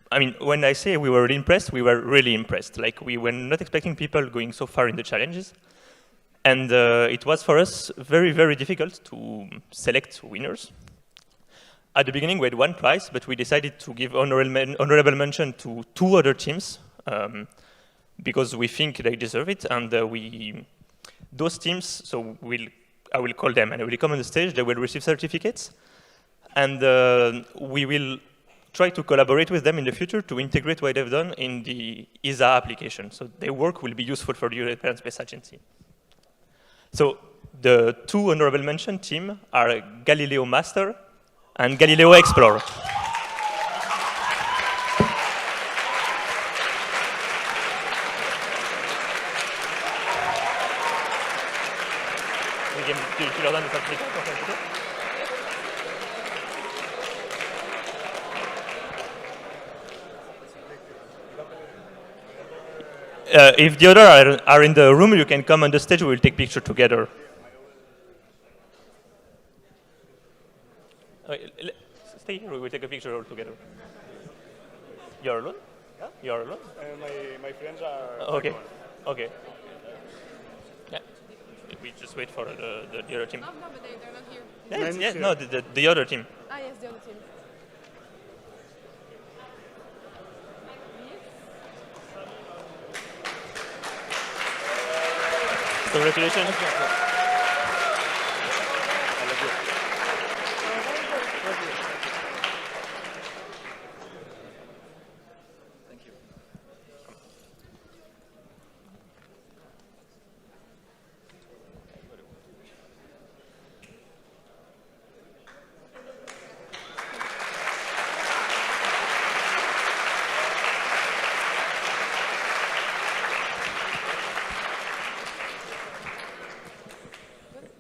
I mean, when I say we were really impressed, we were really impressed. Like, we were not expecting people going so far in the challenges. And it was, for us, very, very difficult to select winners. At the beginning, we had one prize, but we decided to give honorable mention to 2 other teams because we think they deserve it. And those teams, so I will call them, and they will come on the stage. They will receive certificates. And we will try to collaborate with them in the future to integrate what they've done in the ESA application. So their work will be useful for the European Space Agency. So the 2 honorable mention team are Galileo Master and Galileo Explorer. Tu leur donnes le certificat pour faire un petit if the others are in the room, you can come on the stage. We will take picture together. Stay here. We will take a picture all together. You're alone? Yeah. You're alone? My friends are... Okay. Okay. Yeah. We just wait for the other team. No, but they're not here. Yes, no, the other team. Ah, yes, the other team. Congratulations.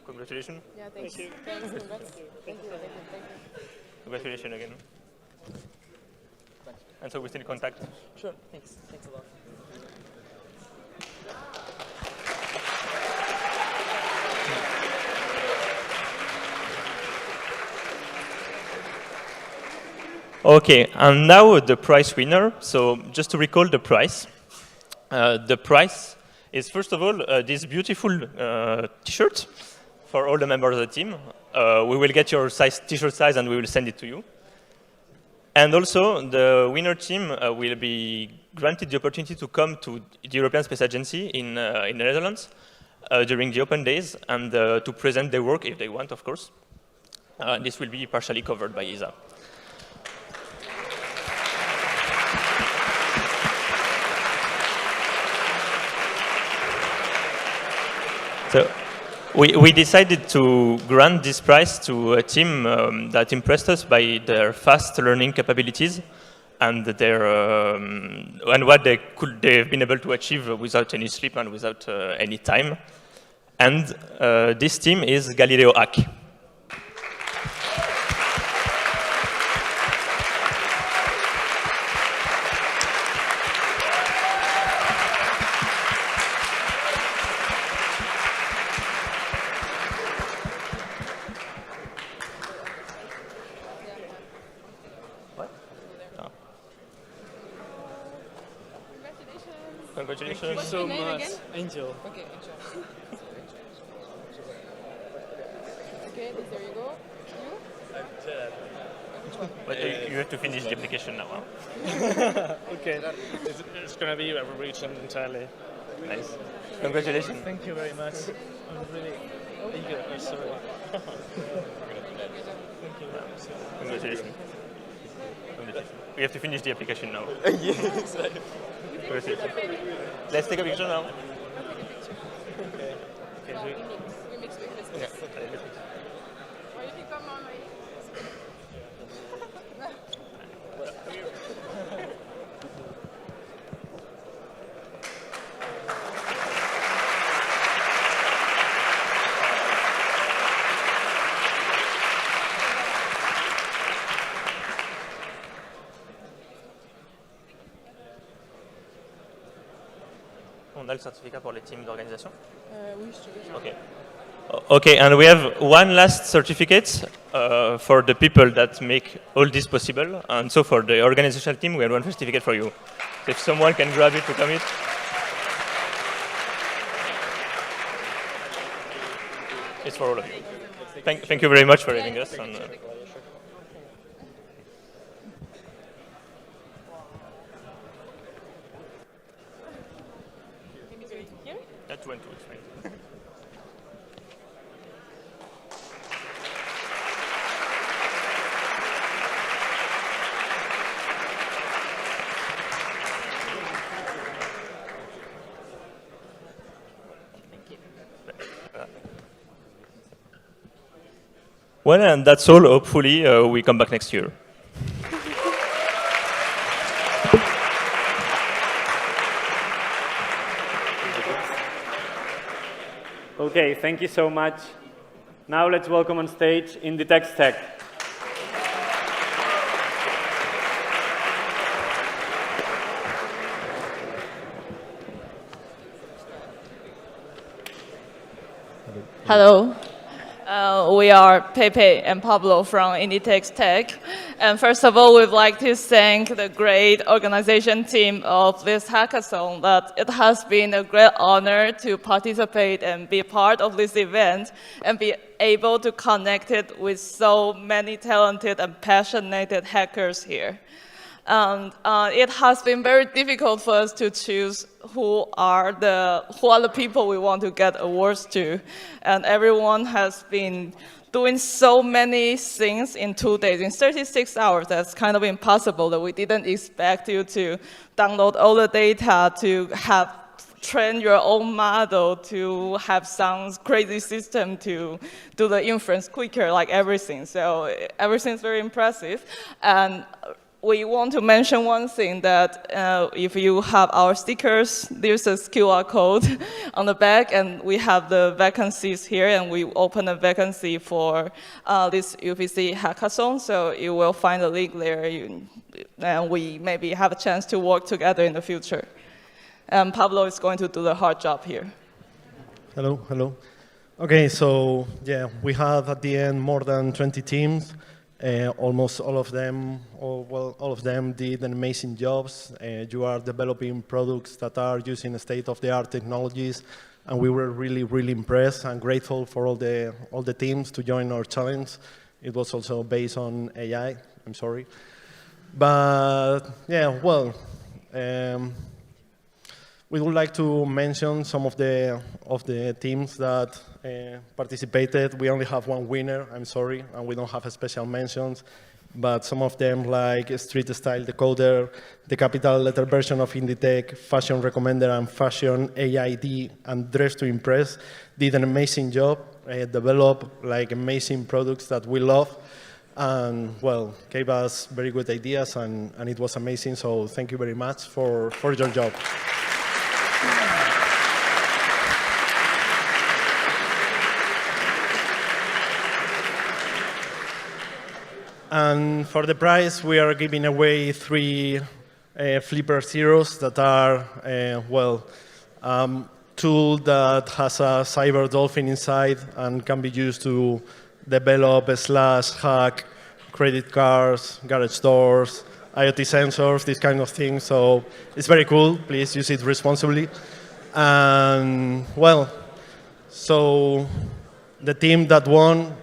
Congratulations. Yeah, thanks. Thank you. Thanks. Congrats. Thank you. Congratulations again. And so we still in contact. Sure. Thanks. Thanks a lot. Okay, and now the prize winner. So just to recall the prize. The prize is, first of all, this beautiful T-shirt for all the members of the team. We will get your T-shirt size and we will send it to you. And also, the winner team will be granted the opportunity to come to the European Space Agency in the Netherlands during the open days and to present their work if they want, of course. This will be partially covered by ESA. So we decided to grant this prize to a team that impressed us by their fast learning capabilities and their and what they've been able to achieve without any sleep and without any time. And this team is Galileo Hack. Congratulations. Thank you What's so your name much. again? Angel. Okay, Angel. Okay, there you go. You? Which one? But you have to finish the application now. Okay, it's going to be a region entirely. Nice. Congratulations. Thank you very much. I'm really eager. I'm sorry. Thank you. Congratulations. We have to finish the application now. Yes. Let's take a picture now. Okay. Okay. We mix with Yeah. Or if you come on my... On a le certificat pour les teams d'organisation? Oui, je te Okay. Okay, and we have one last certificate for the people that make all this possible. And so for the organizational team, we have one certificate for you. So if someone can grab it to come it. It's for all of you. Thank you very much for having us. And, That went to explain. Well, and that's all. Hopefully, we come back next year. Okay, thank you so much. Now let's welcome on stage Inditex Tech. Hello. We are Pepe and Pablo from Inditex Tech. And first of all, we'd like to thank the great organization team of this hackathon. That it has been a great honor to participate and be part of this event and be able to connect it with so many talented and passionate hackers here. And it has been very difficult for us to choose who are the people we want to get awards to. And everyone has been doing so many things in 2 days. In 36 hours, that's kind of impossible. That we didn't expect you to download all the data, to have train your own model, to have some crazy system to do the inference quicker, like everything. So everything's very impressive. And we want to mention one thing, that if you have our stickers, there's a QR code on the back, and we have the vacancies here, and we open a vacancy for this UPC hackathon, so you will find a link there, and we maybe have a chance to work together in the future. And Pablo is going to do the hard job here. Hello, hello. Okay, so yeah, we have at the end more than 20 teams. Almost all of them, all of them did an amazing jobs. You are developing products that are using state-of-the-art technologies, and we were really, really impressed and grateful for all the teams to join our challenge. It was also based on AI. I'm sorry, but yeah, well, we would like to mention some of the teams that participated. We only have one winner, I'm sorry, and we don't have a special mentions, but some of them, like Street Style Decoder, the capital letter version of Inditex, Fashion Recommender, and Fashion AID, and Dress to Impress, did an amazing job, developed like amazing products that we love, and well, gave us very good ideas, and it was amazing. So thank you very much for your job. And for the prize, we are giving away 3 Flipper Zeros that are, tool that has a cyber dolphin inside and can be used to develop / hack credit cards, garage doors, IoT sensors, these kind of things. So it's very cool. Please use it responsibly. And well, so the team that won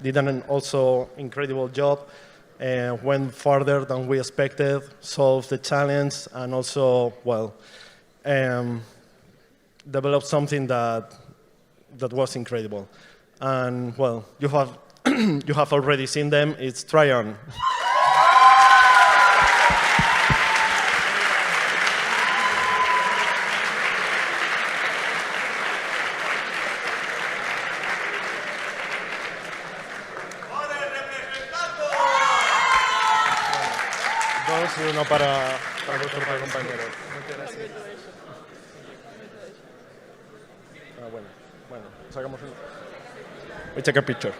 did an also incredible job, went further than we expected, solved the challenge, and also, well, developed something that was incredible. And well, you have you have already seen them. It's Tron. Y uno para nuestros compañeros. Muchas gracias. Bueno, sacamos uno. We take a picture.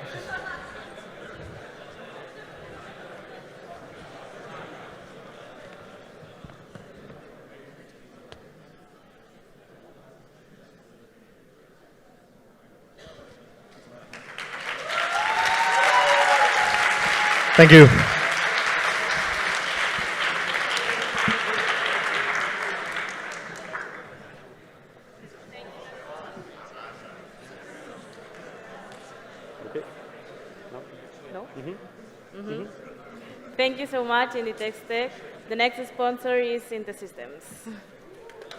Thank you. Okay. No? Thank you so much, Inditex Tech. The next sponsor is InterSystems.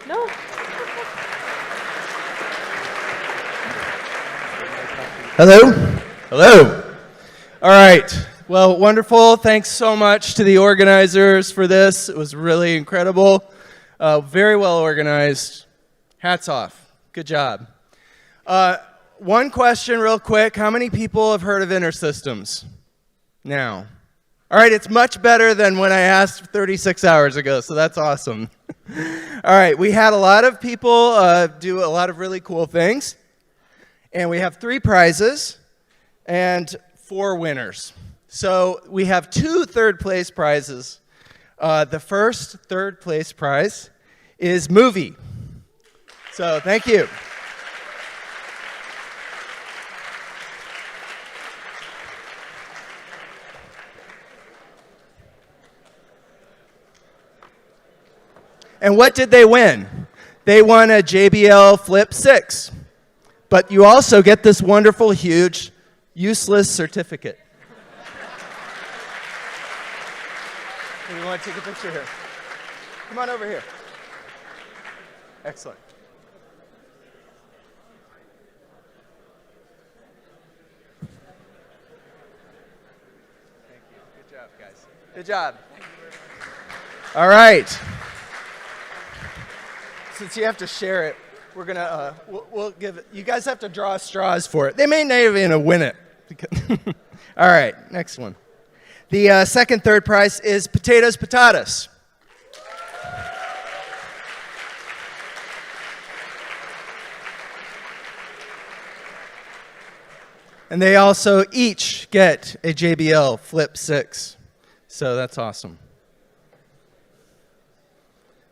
No? Hello? Hello. All right. Well, wonderful. Thanks so much to the organizers for this. It was really incredible. Very well organized. Hats off. Good job. One question real quick. How many people have heard of InterSystems? Now. All right, it's much better than when I asked 36 hours ago, so that's awesome. All right, we had a lot of people do a lot of really cool things. And we have 3 prizes and 4 winners. So we have 2 third-place prizes. The first third-place prize is movie. So thank you. And what did they win? They won a JBL Flip 6. But you also get this wonderful, huge, useless certificate. You want to take a picture here? Come on over here. Excellent. Thank you. Good job, guys. Good job. All right. Since you have to share it, we're gonna we'll give it. You guys have to draw straws for it. They may not even win it. All right, next one. The second third prize is potatoes, patatas. And they also each get a JBL Flip 6. So that's awesome.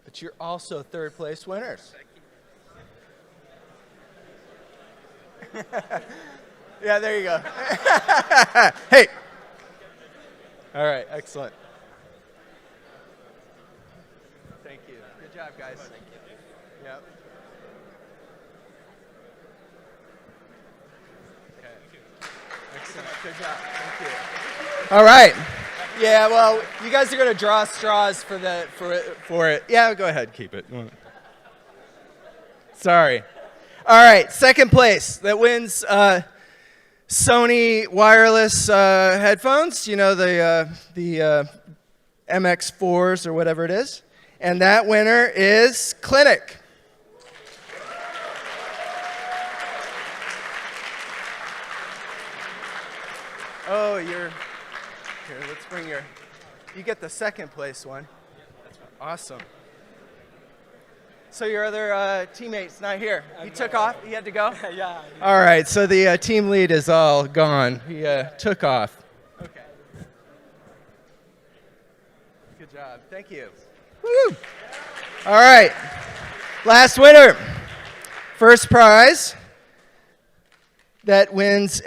But you're also third place winners. Yeah, there you go. Hey. All right, excellent. Thank you. Good job, guys. Thank you. Yep. Okay. Excellent. Good job. Thank you. All right. Yeah, well, you guys are going to draw straws for it. Yeah, go ahead, keep it. Sorry. All right, second place that wins Sony wireless headphones. You know, the MX4s or whatever it is. And that winner is Clinic. Oh, here, let's bring you get the second place one. Awesome. So your other teammate's not here. He took off? He had to go? Yeah. All right, so the team lead is all gone. He took off. Okay. Good job. Thank you. Woo! All right. Last winner. First prize that wins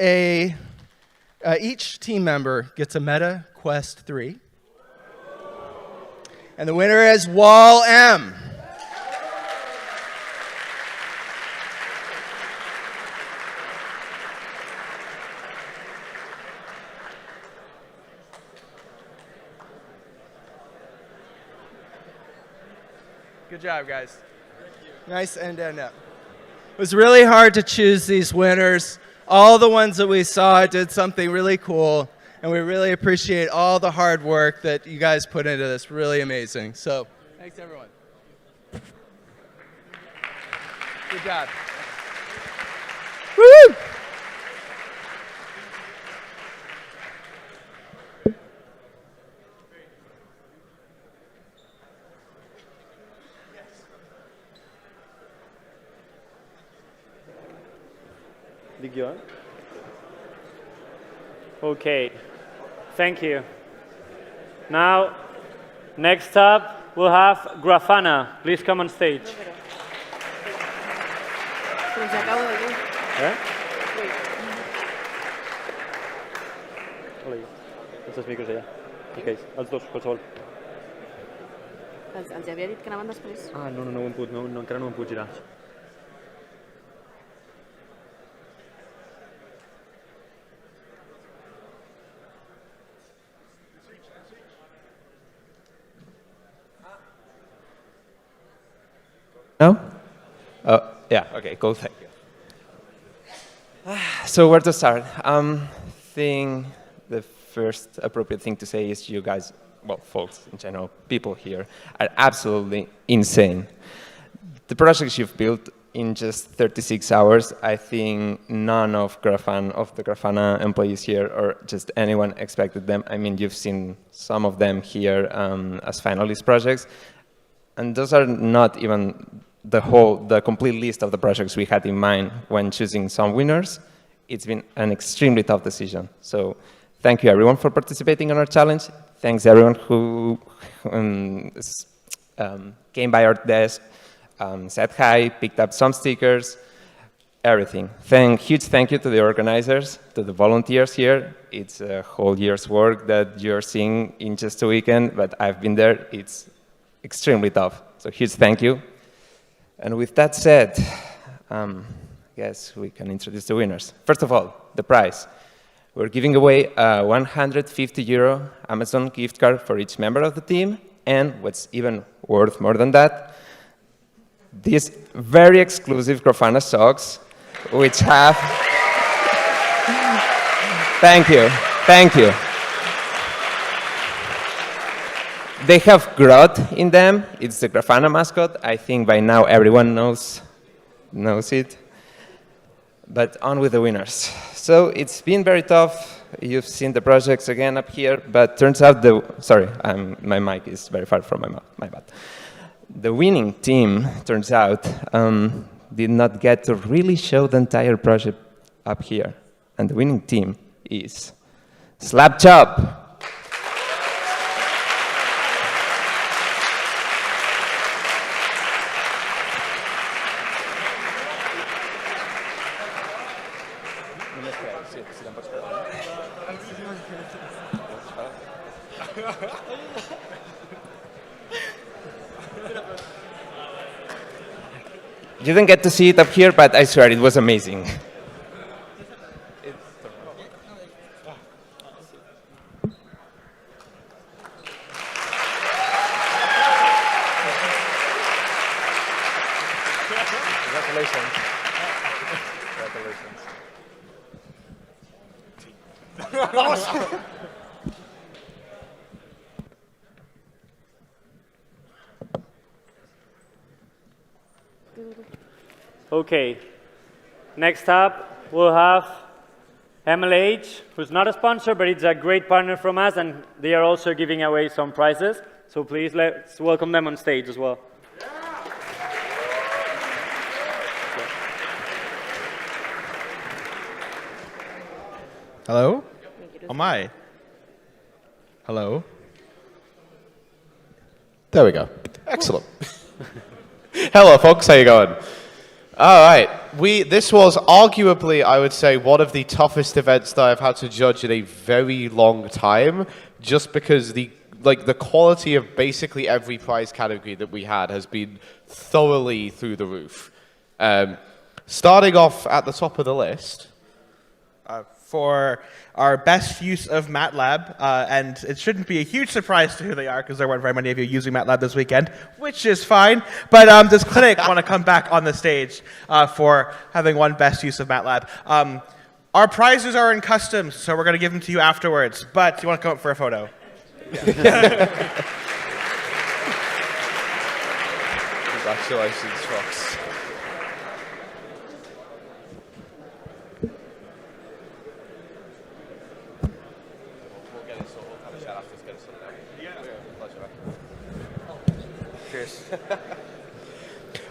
each team member gets a Meta Quest 3. And the winner is Wall M. Good job, guys. Nice end up. It was really hard to choose these winners. All the ones that we saw did something really cool, and we really appreciate all the hard work that you guys put into this. Really amazing. So, thanks, everyone. Good job. Woo! Did you? Okay, thank you. Now, next up, we'll have Grafana. Please come on stage. Els speakers allà. Ok, els dos, qualsevol. Els havia dit que anaven després. Ah, no ho hem pogut, encara no ho hem pogut girar. No? Oh, yeah, okay, cool, thank you. So where to start? Think the first appropriate thing to say is you guys, well, folks in general, people here, are absolutely insane. The projects you've built in just 36 hours, I think none of the Grafana employees here or just anyone expected them. I mean, you've seen some of them here as finalist projects, and those are not even the complete list of the projects we had in mind when choosing some winners. It's been an extremely tough decision. So thank you everyone for participating in our challenge. Thanks everyone who came by our desk, said hi, picked up some stickers, everything. Huge thank you to the organizers, to the volunteers here. It's a whole year's work that you're seeing in just a weekend, but I've been there. It's extremely tough. So huge thank you. And with that said, I guess we can introduce the winners. First of all, the prize. We're giving away a €150 Amazon gift card for each member of the team, and what's even worth more than that, these very exclusive Grafana socks, which have... Thank you. They have Grodd in them. It's the Grafana mascot. I think by now everyone knows it. But on with the winners. So it's been very tough. You've seen the projects again up here, but turns out my mic is very far from my mouth, my bad. The winning team, turns out, did not get to really show the entire project up here. And the winning team is Slap Chop. You didn't get to see it up here, but I swear it was amazing. Congratulations. Okay, next up we'll have MLH, who's not a sponsor, but it's a great partner from us, and they are also giving away some prizes. So please let's welcome them on stage as well. Hello? Oh my. Hello? There we go. Excellent. Hello, folks. How you going? All right. This was arguably, I would say, one of the toughest events that I've had to judge in a very long time, just because the quality of basically every prize category that we had has been thoroughly through the roof. Starting off at the top of the list, for our best use of MATLAB, and it shouldn't be a huge surprise to who they are because there weren't very many of you using MATLAB this weekend, which is fine. But does Clinic want to come back on the stage for having won best use of MATLAB? Our prizes are in customs, so we're going to give them to you afterwards. But do you want to come up for a photo? Congratulations, Fox.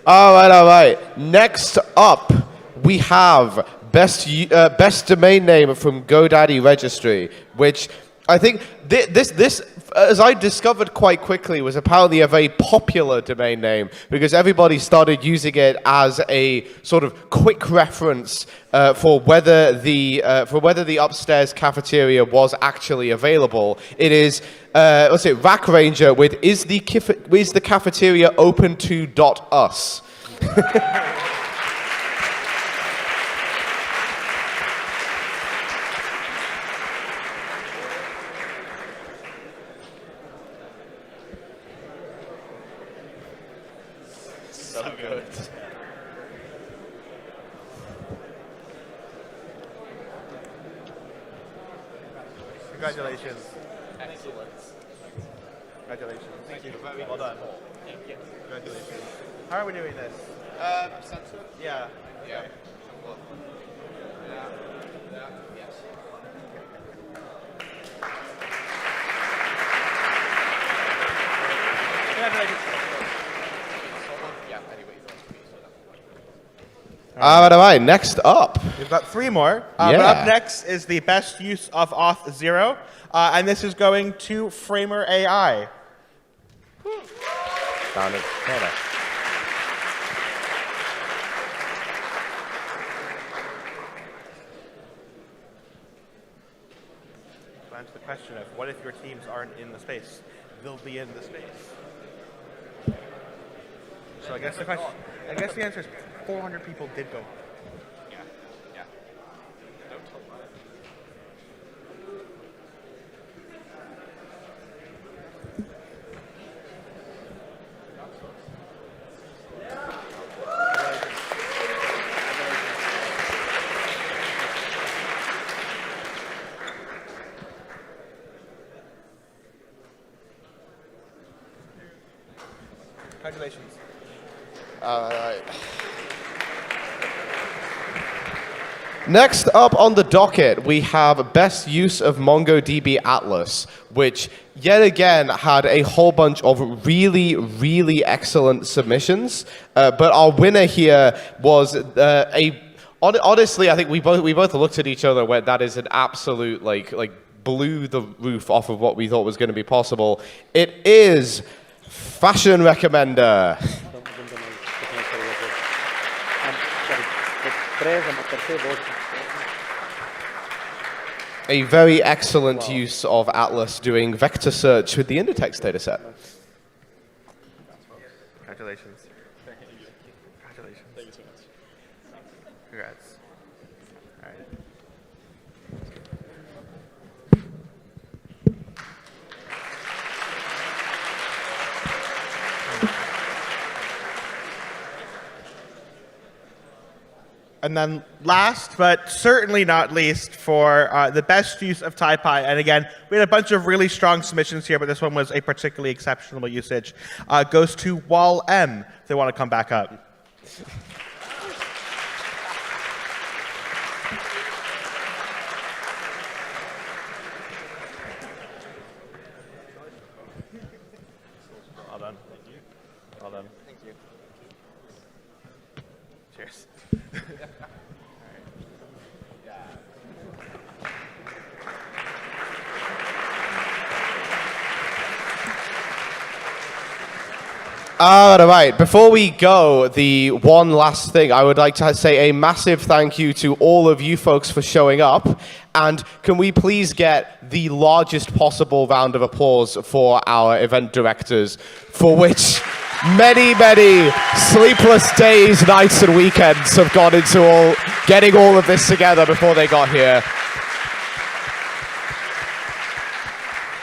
All right. Next up, we have best domain name from GoDaddy Registry, which I think this, as I discovered quite quickly, was apparently a very popular domain name because everybody started using it as a sort of quick reference for whether the upstairs cafeteria was actually available. It is let's say Rack Ranger with is the cafeteria open to .us. So good. Congratulations. Excellent. Congratulations. Thank you. Well done. Thank you. Congratulations. How are we doing this? Censored? Yeah. Yeah. All right, next up. We've got 3 more. Yeah. But up next is the best use of auth 0. And this is going to Framer AI. Found it. Hold on. To answer the question of what if your teams aren't in the space? They'll be in the space. So I guess the answer is 400 people did go. Yeah. Yeah. Don't tell me. Congratulations. All right. Next up on the docket, we have best use of MongoDB Atlas, which yet again had a whole bunch of really, really excellent submissions. But our winner here was honestly, I think we both looked at each other and went, that is an absolute like blew the roof off of what we thought was going to be possible. It is Fashion Recommender. A very excellent use of Atlas doing vector search with the Inditex dataset. Congratulations. Congratulations. Thank you so much. Congrats. All right. And then last, but certainly not least, for the best use of TypePy, and again, we had a bunch of really strong submissions here, but this one was a particularly exceptional usage, goes to Wall M, if they want to come back up. Well done. Thank you. Well done. Thank you. Cheers. All right, before we go, the one last thing, I would like to say a massive thank you to all of you folks for showing up. And can we please get the largest possible round of applause for our event directors, for which many, many sleepless days, nights, and weekends have gone into getting all of this together before they got here.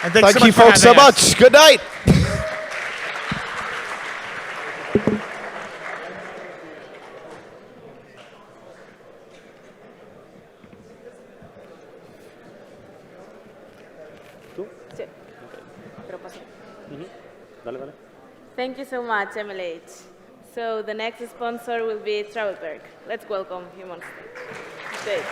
And thank you folks so much. Good night. Thank you so much, MLH. So the next sponsor will be TravelPerk. Let's welcome him on stage.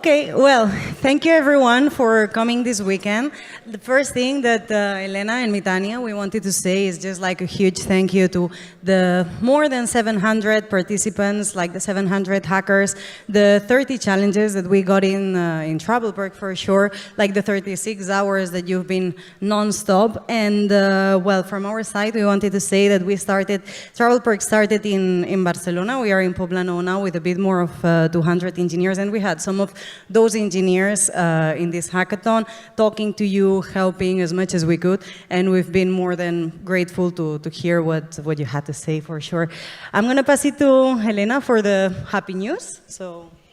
Okay, well, thank you everyone for coming this weekend. The first thing that Elena and Mitania, we wanted to say is just like a huge thank you to the more than 700 participants, like the 700 hackers, the 30 challenges that we got in TravelPerk for sure, like the 36 hours that you've been non-stop. And well, from our side, we wanted to say that TravelPerk started in Barcelona. We are in Poblano now with a bit more of 200 engineers, and we had some of those engineers in this hackathon talking to you, helping as much as we could, and we've been more than grateful to hear what you had to say for sure. I'm going to pass it to Helena for the happy news.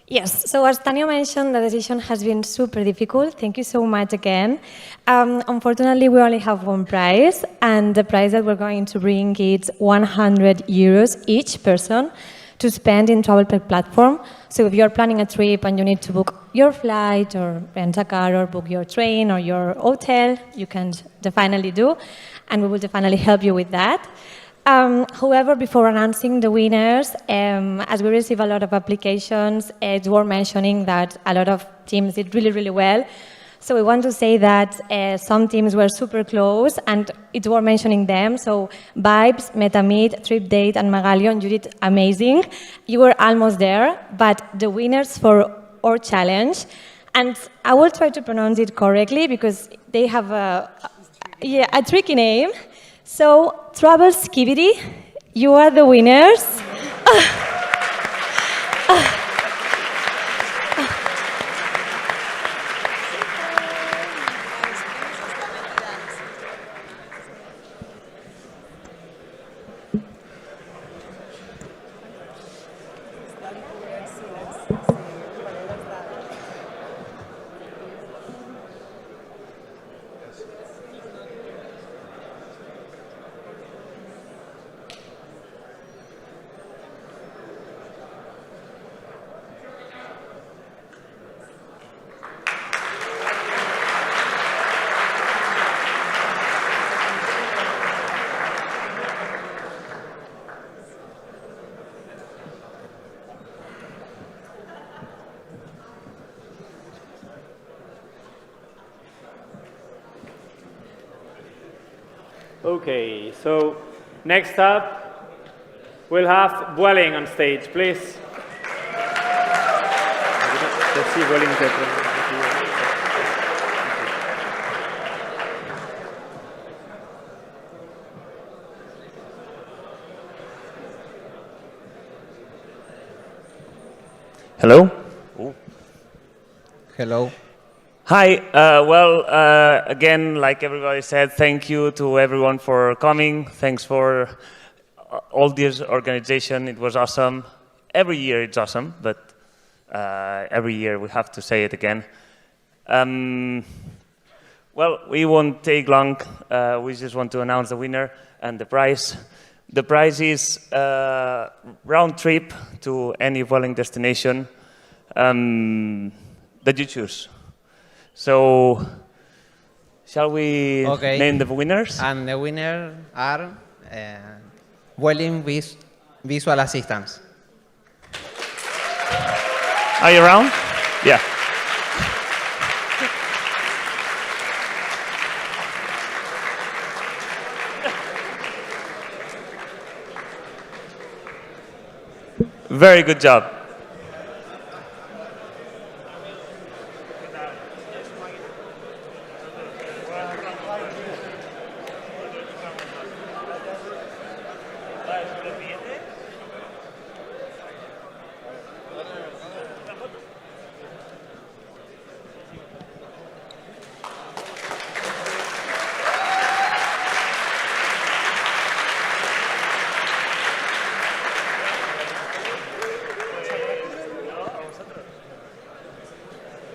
Yes, so as Tanya mentioned, the decision has been super difficult. Thank you so much again. Unfortunately, we only have one prize, and the prize that we're going to bring is 100 euros each person to spend in TravelPerk platform. So if you're planning a trip and you need to book your flight or rent a car or book your train or your hotel, you can definitely do, and we will definitely help you with that. However, before announcing the winners, as we receive a lot of applications, it's worth mentioning that a lot of teams did really, really well. So we want to say that some teams were super close, and it's worth mentioning them. So Vibes, MetaMeet, TripDate, and Magalion, you did amazing. You were almost there, but the winners for our challenge, and I will try to pronounce it correctly because they have a tricky name. So Travel Skibidi, you are the winners. Okay, so next up, we'll have Vueling on stage, please. Let's see Vueling. Hello? Hello. Hi. Again, like everybody said, thank you to everyone for coming. Thanks for all this organization. It was awesome. Every year it's awesome, but every year we have to say it again. Well, we won't take long. We just want to announce the winner and the prize. The prize is round trip to any Vueling destination that you choose. So, shall we name the winners? And the winners are Vueling Visual Assistants. Are you around? Yeah. Very good job.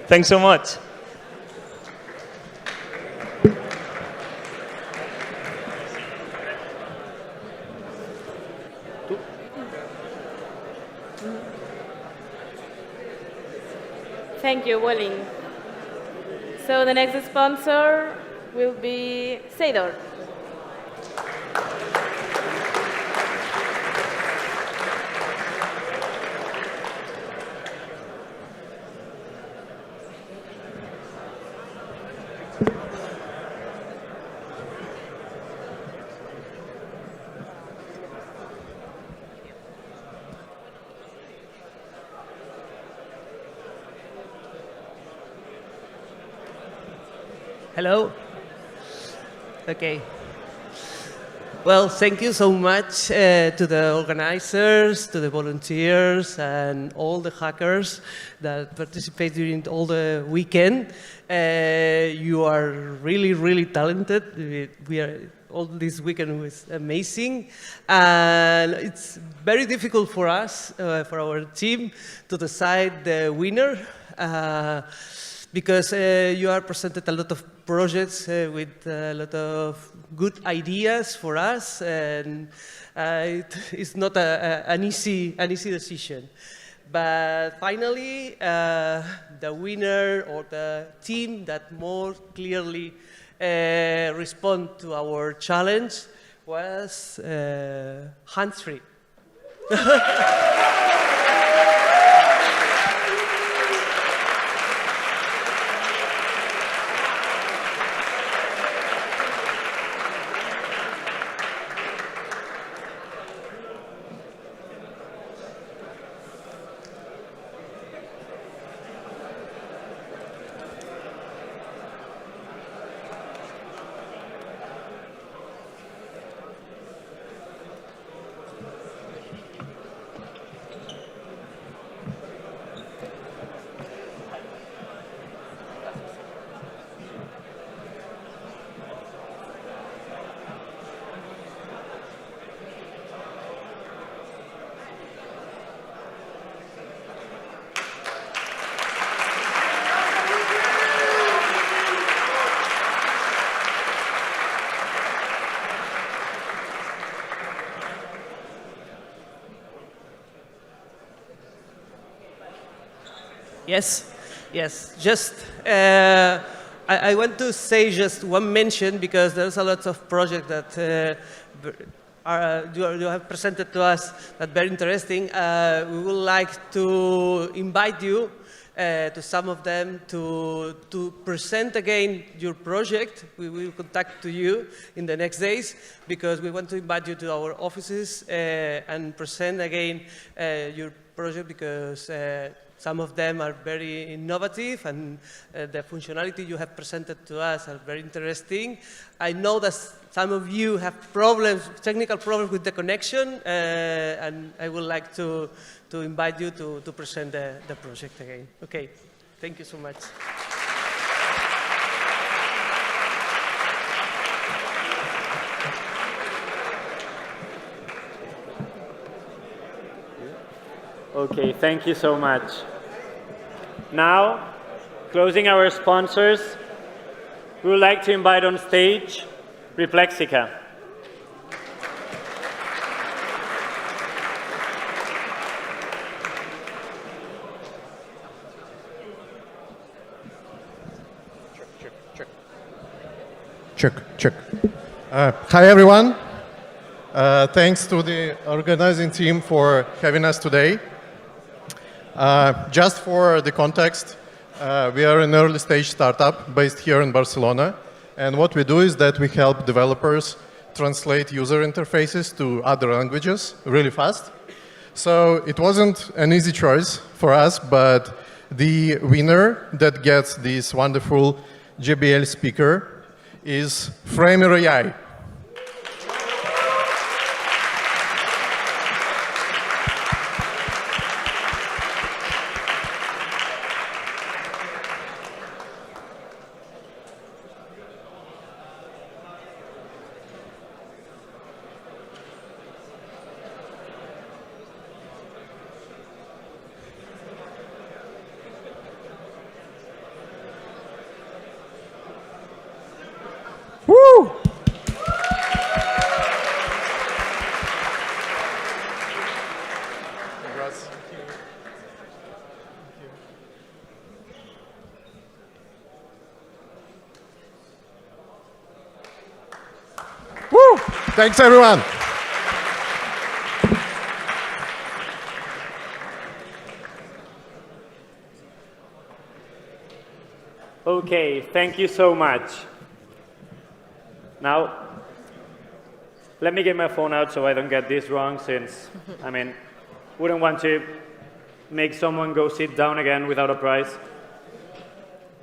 Thanks so much. Thank you, Vueling. So the next sponsor will be Seidor. Hello? Okay. Well, thank you so much to the organizers, to the volunteers, and all the hackers that participate during all the weekend. You are really, really talented. We are all this weekend was amazing, and it's very difficult for us, for our team, to decide the winner. Because you are presented a lot of projects with a lot of good ideas for us, and it's not an easy decision. But finally, the winner or the team that more clearly respond to our challenge was hands-free. Yes, yes. Just I want to say just one mention because there's a lot of projects that you have presented to us that are very interesting. We would like to invite you to some of them to present again your project. We will contact to you in the next days because we want to invite you to our offices and present again your project because some of them are very innovative and the functionality you have presented to us are very interesting. I know that some of you have problems, technical problems with the connection, and I would like to invite you to present the project again. Okay, thank you so much. Okay, thank you so much. Now, closing our sponsors, we would like to invite on stage Reflexica. Check. Hi, everyone. Thanks to the organizing team for having us today. Just for the context, we are an early stage startup based here in Barcelona. And what we do is that we help developers translate user interfaces to other languages really fast. So it wasn't an easy choice for us, but the winner that gets this wonderful JBL speaker is Framer AI. Woo! Woo! Thanks, everyone. Okay, thank you so much. Now, let me get my phone out so I don't get this wrong, since, I mean, wouldn't want to make someone go sit down again without a prize.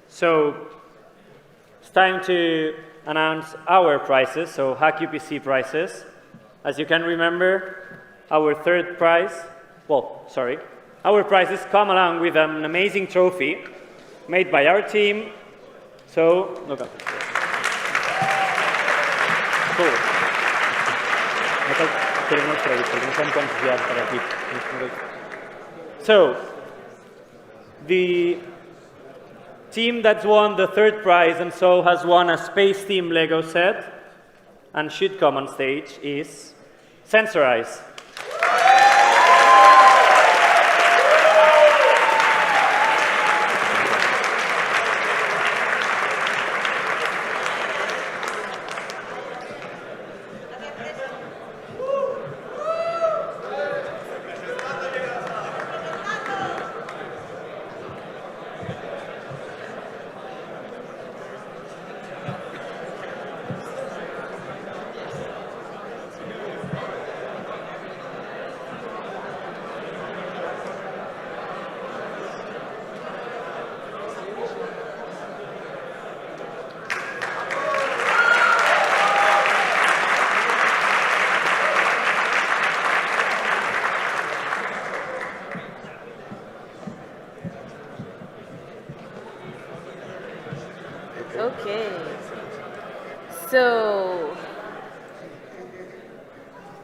So, it's time to announce our prizes, so HackUPC prizes. As you can remember, our third prize, our prizes come along with an amazing trophy made by our team. So, look up. Cool. So, the team that's won the third prize and so has won a Space Team Lego set and should come on stage is Sensorize. Okay. So,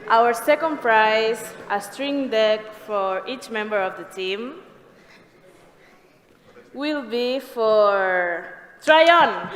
our second prize, a string deck for each member of the team, will be for Tron.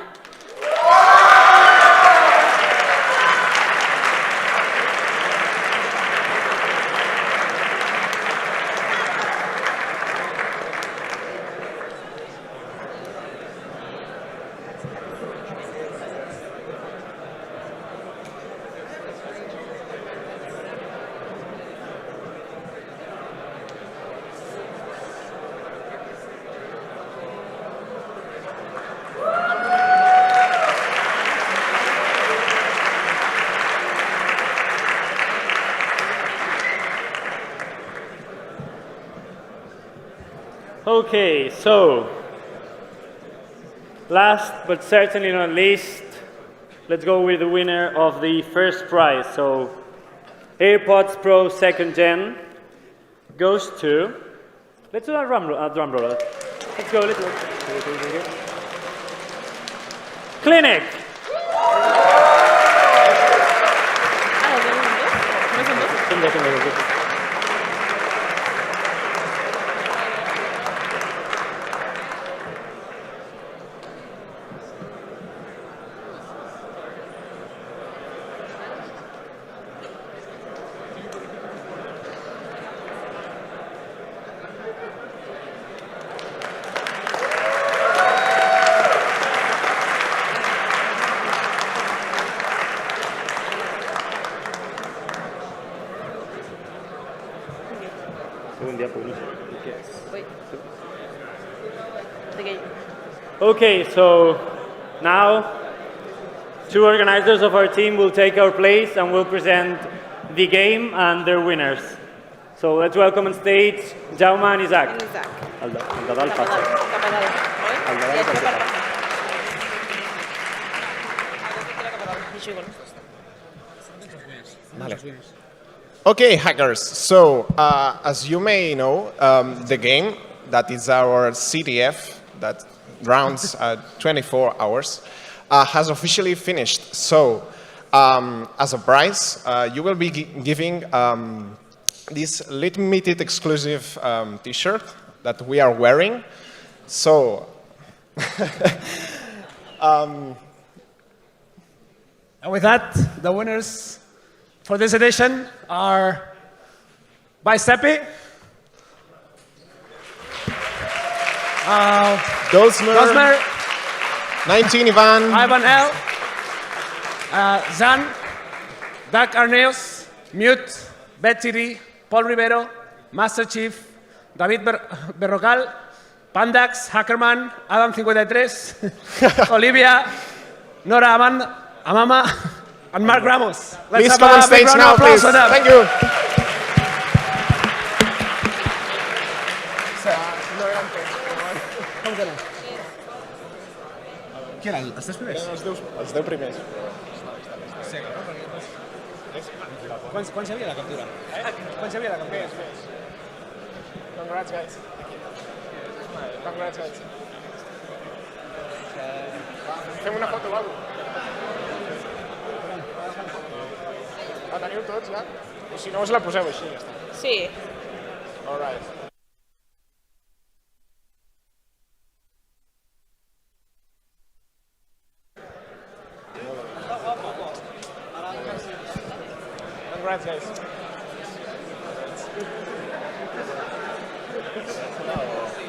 Okay, so last but certainly not least, let's go with the winner of the first prize. So AirPods Pro 2nd Gen goes to, let's do a drum roll. Let's go. Clinic. Okay, so now two organizers of our team will take our place and will present the game and their winners. So let's welcome on stage Jaume and Isaac. Okay, hackers. So, as you may know, the game, that is our CTF, that rounds 24 hours, has officially finished. So, as a prize, you will be giving this limited exclusive T-shirt that we are wearing. So, and with that, the winners for this edition are Bicepi, Dosmer, 19 Ivan L, Zan, Doug Arneos, Mute, Betty D, Paul Rivero, Master Chief, David Berrocal, Pandax, Hackerman, Adam 53, Olivia, Nora Amama, and Mark Ramos. Please come on stage now, please. Thank you. Què era? Els 3 primers? Els 10 primers. Quants hi havia a la captura? Quants hi havia a la captura? Més. Congrats, guys. Congrats, guys. Fem una foto o alguna cosa. La teniu tots, ja? O si no, us la poseu així, ja està. Sí. All right. Congrats, guys.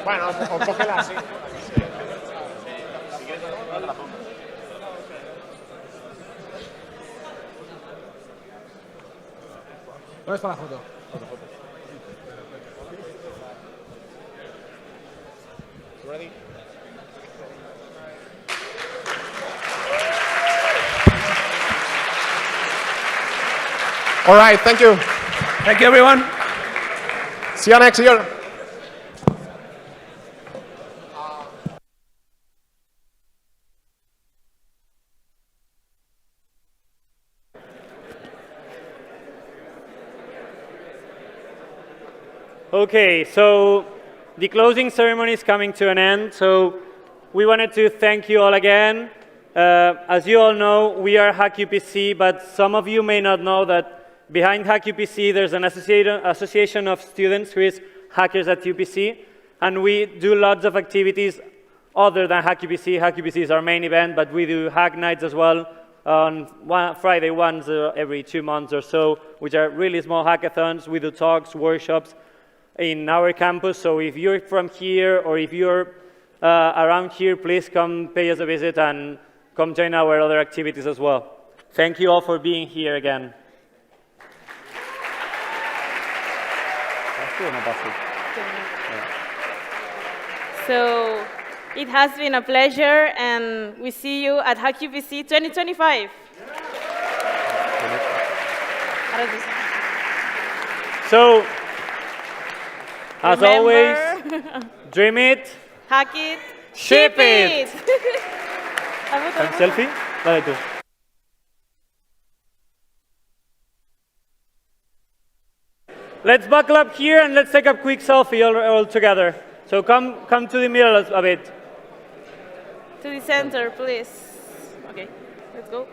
Bueno, o cógela así. Si quieres, no te la pongo. ¿Dónde está la foto? Ready? All right, thank you. Thank you, everyone. See you next year. Okay, so the closing ceremony is coming to an end, so we wanted to thank you all again. As you all know, we are HackUPC, but some of you may not know that behind HackUPC there's an association of students who is Hackers at UPC, and we do lots of activities other than HackUPC. HackUPC is our main event, but we do Hack Nights as well on Friday once every 2 months or so, which are really small hackathons. We do talks, workshops in our campus, so if you're from here or if you're around here, please come pay us a visit and come join our other activities as well. Thank you all for being here again. So it has been a pleasure, and we see you at HackUPC 2025. So, as Remember, always, dream it, hack it, ship it. it. Selfie? Dale tú. Let's buckle up here and let's take a quick selfie all together. So come to the middle a bit. To the center, please. Okay, let's go.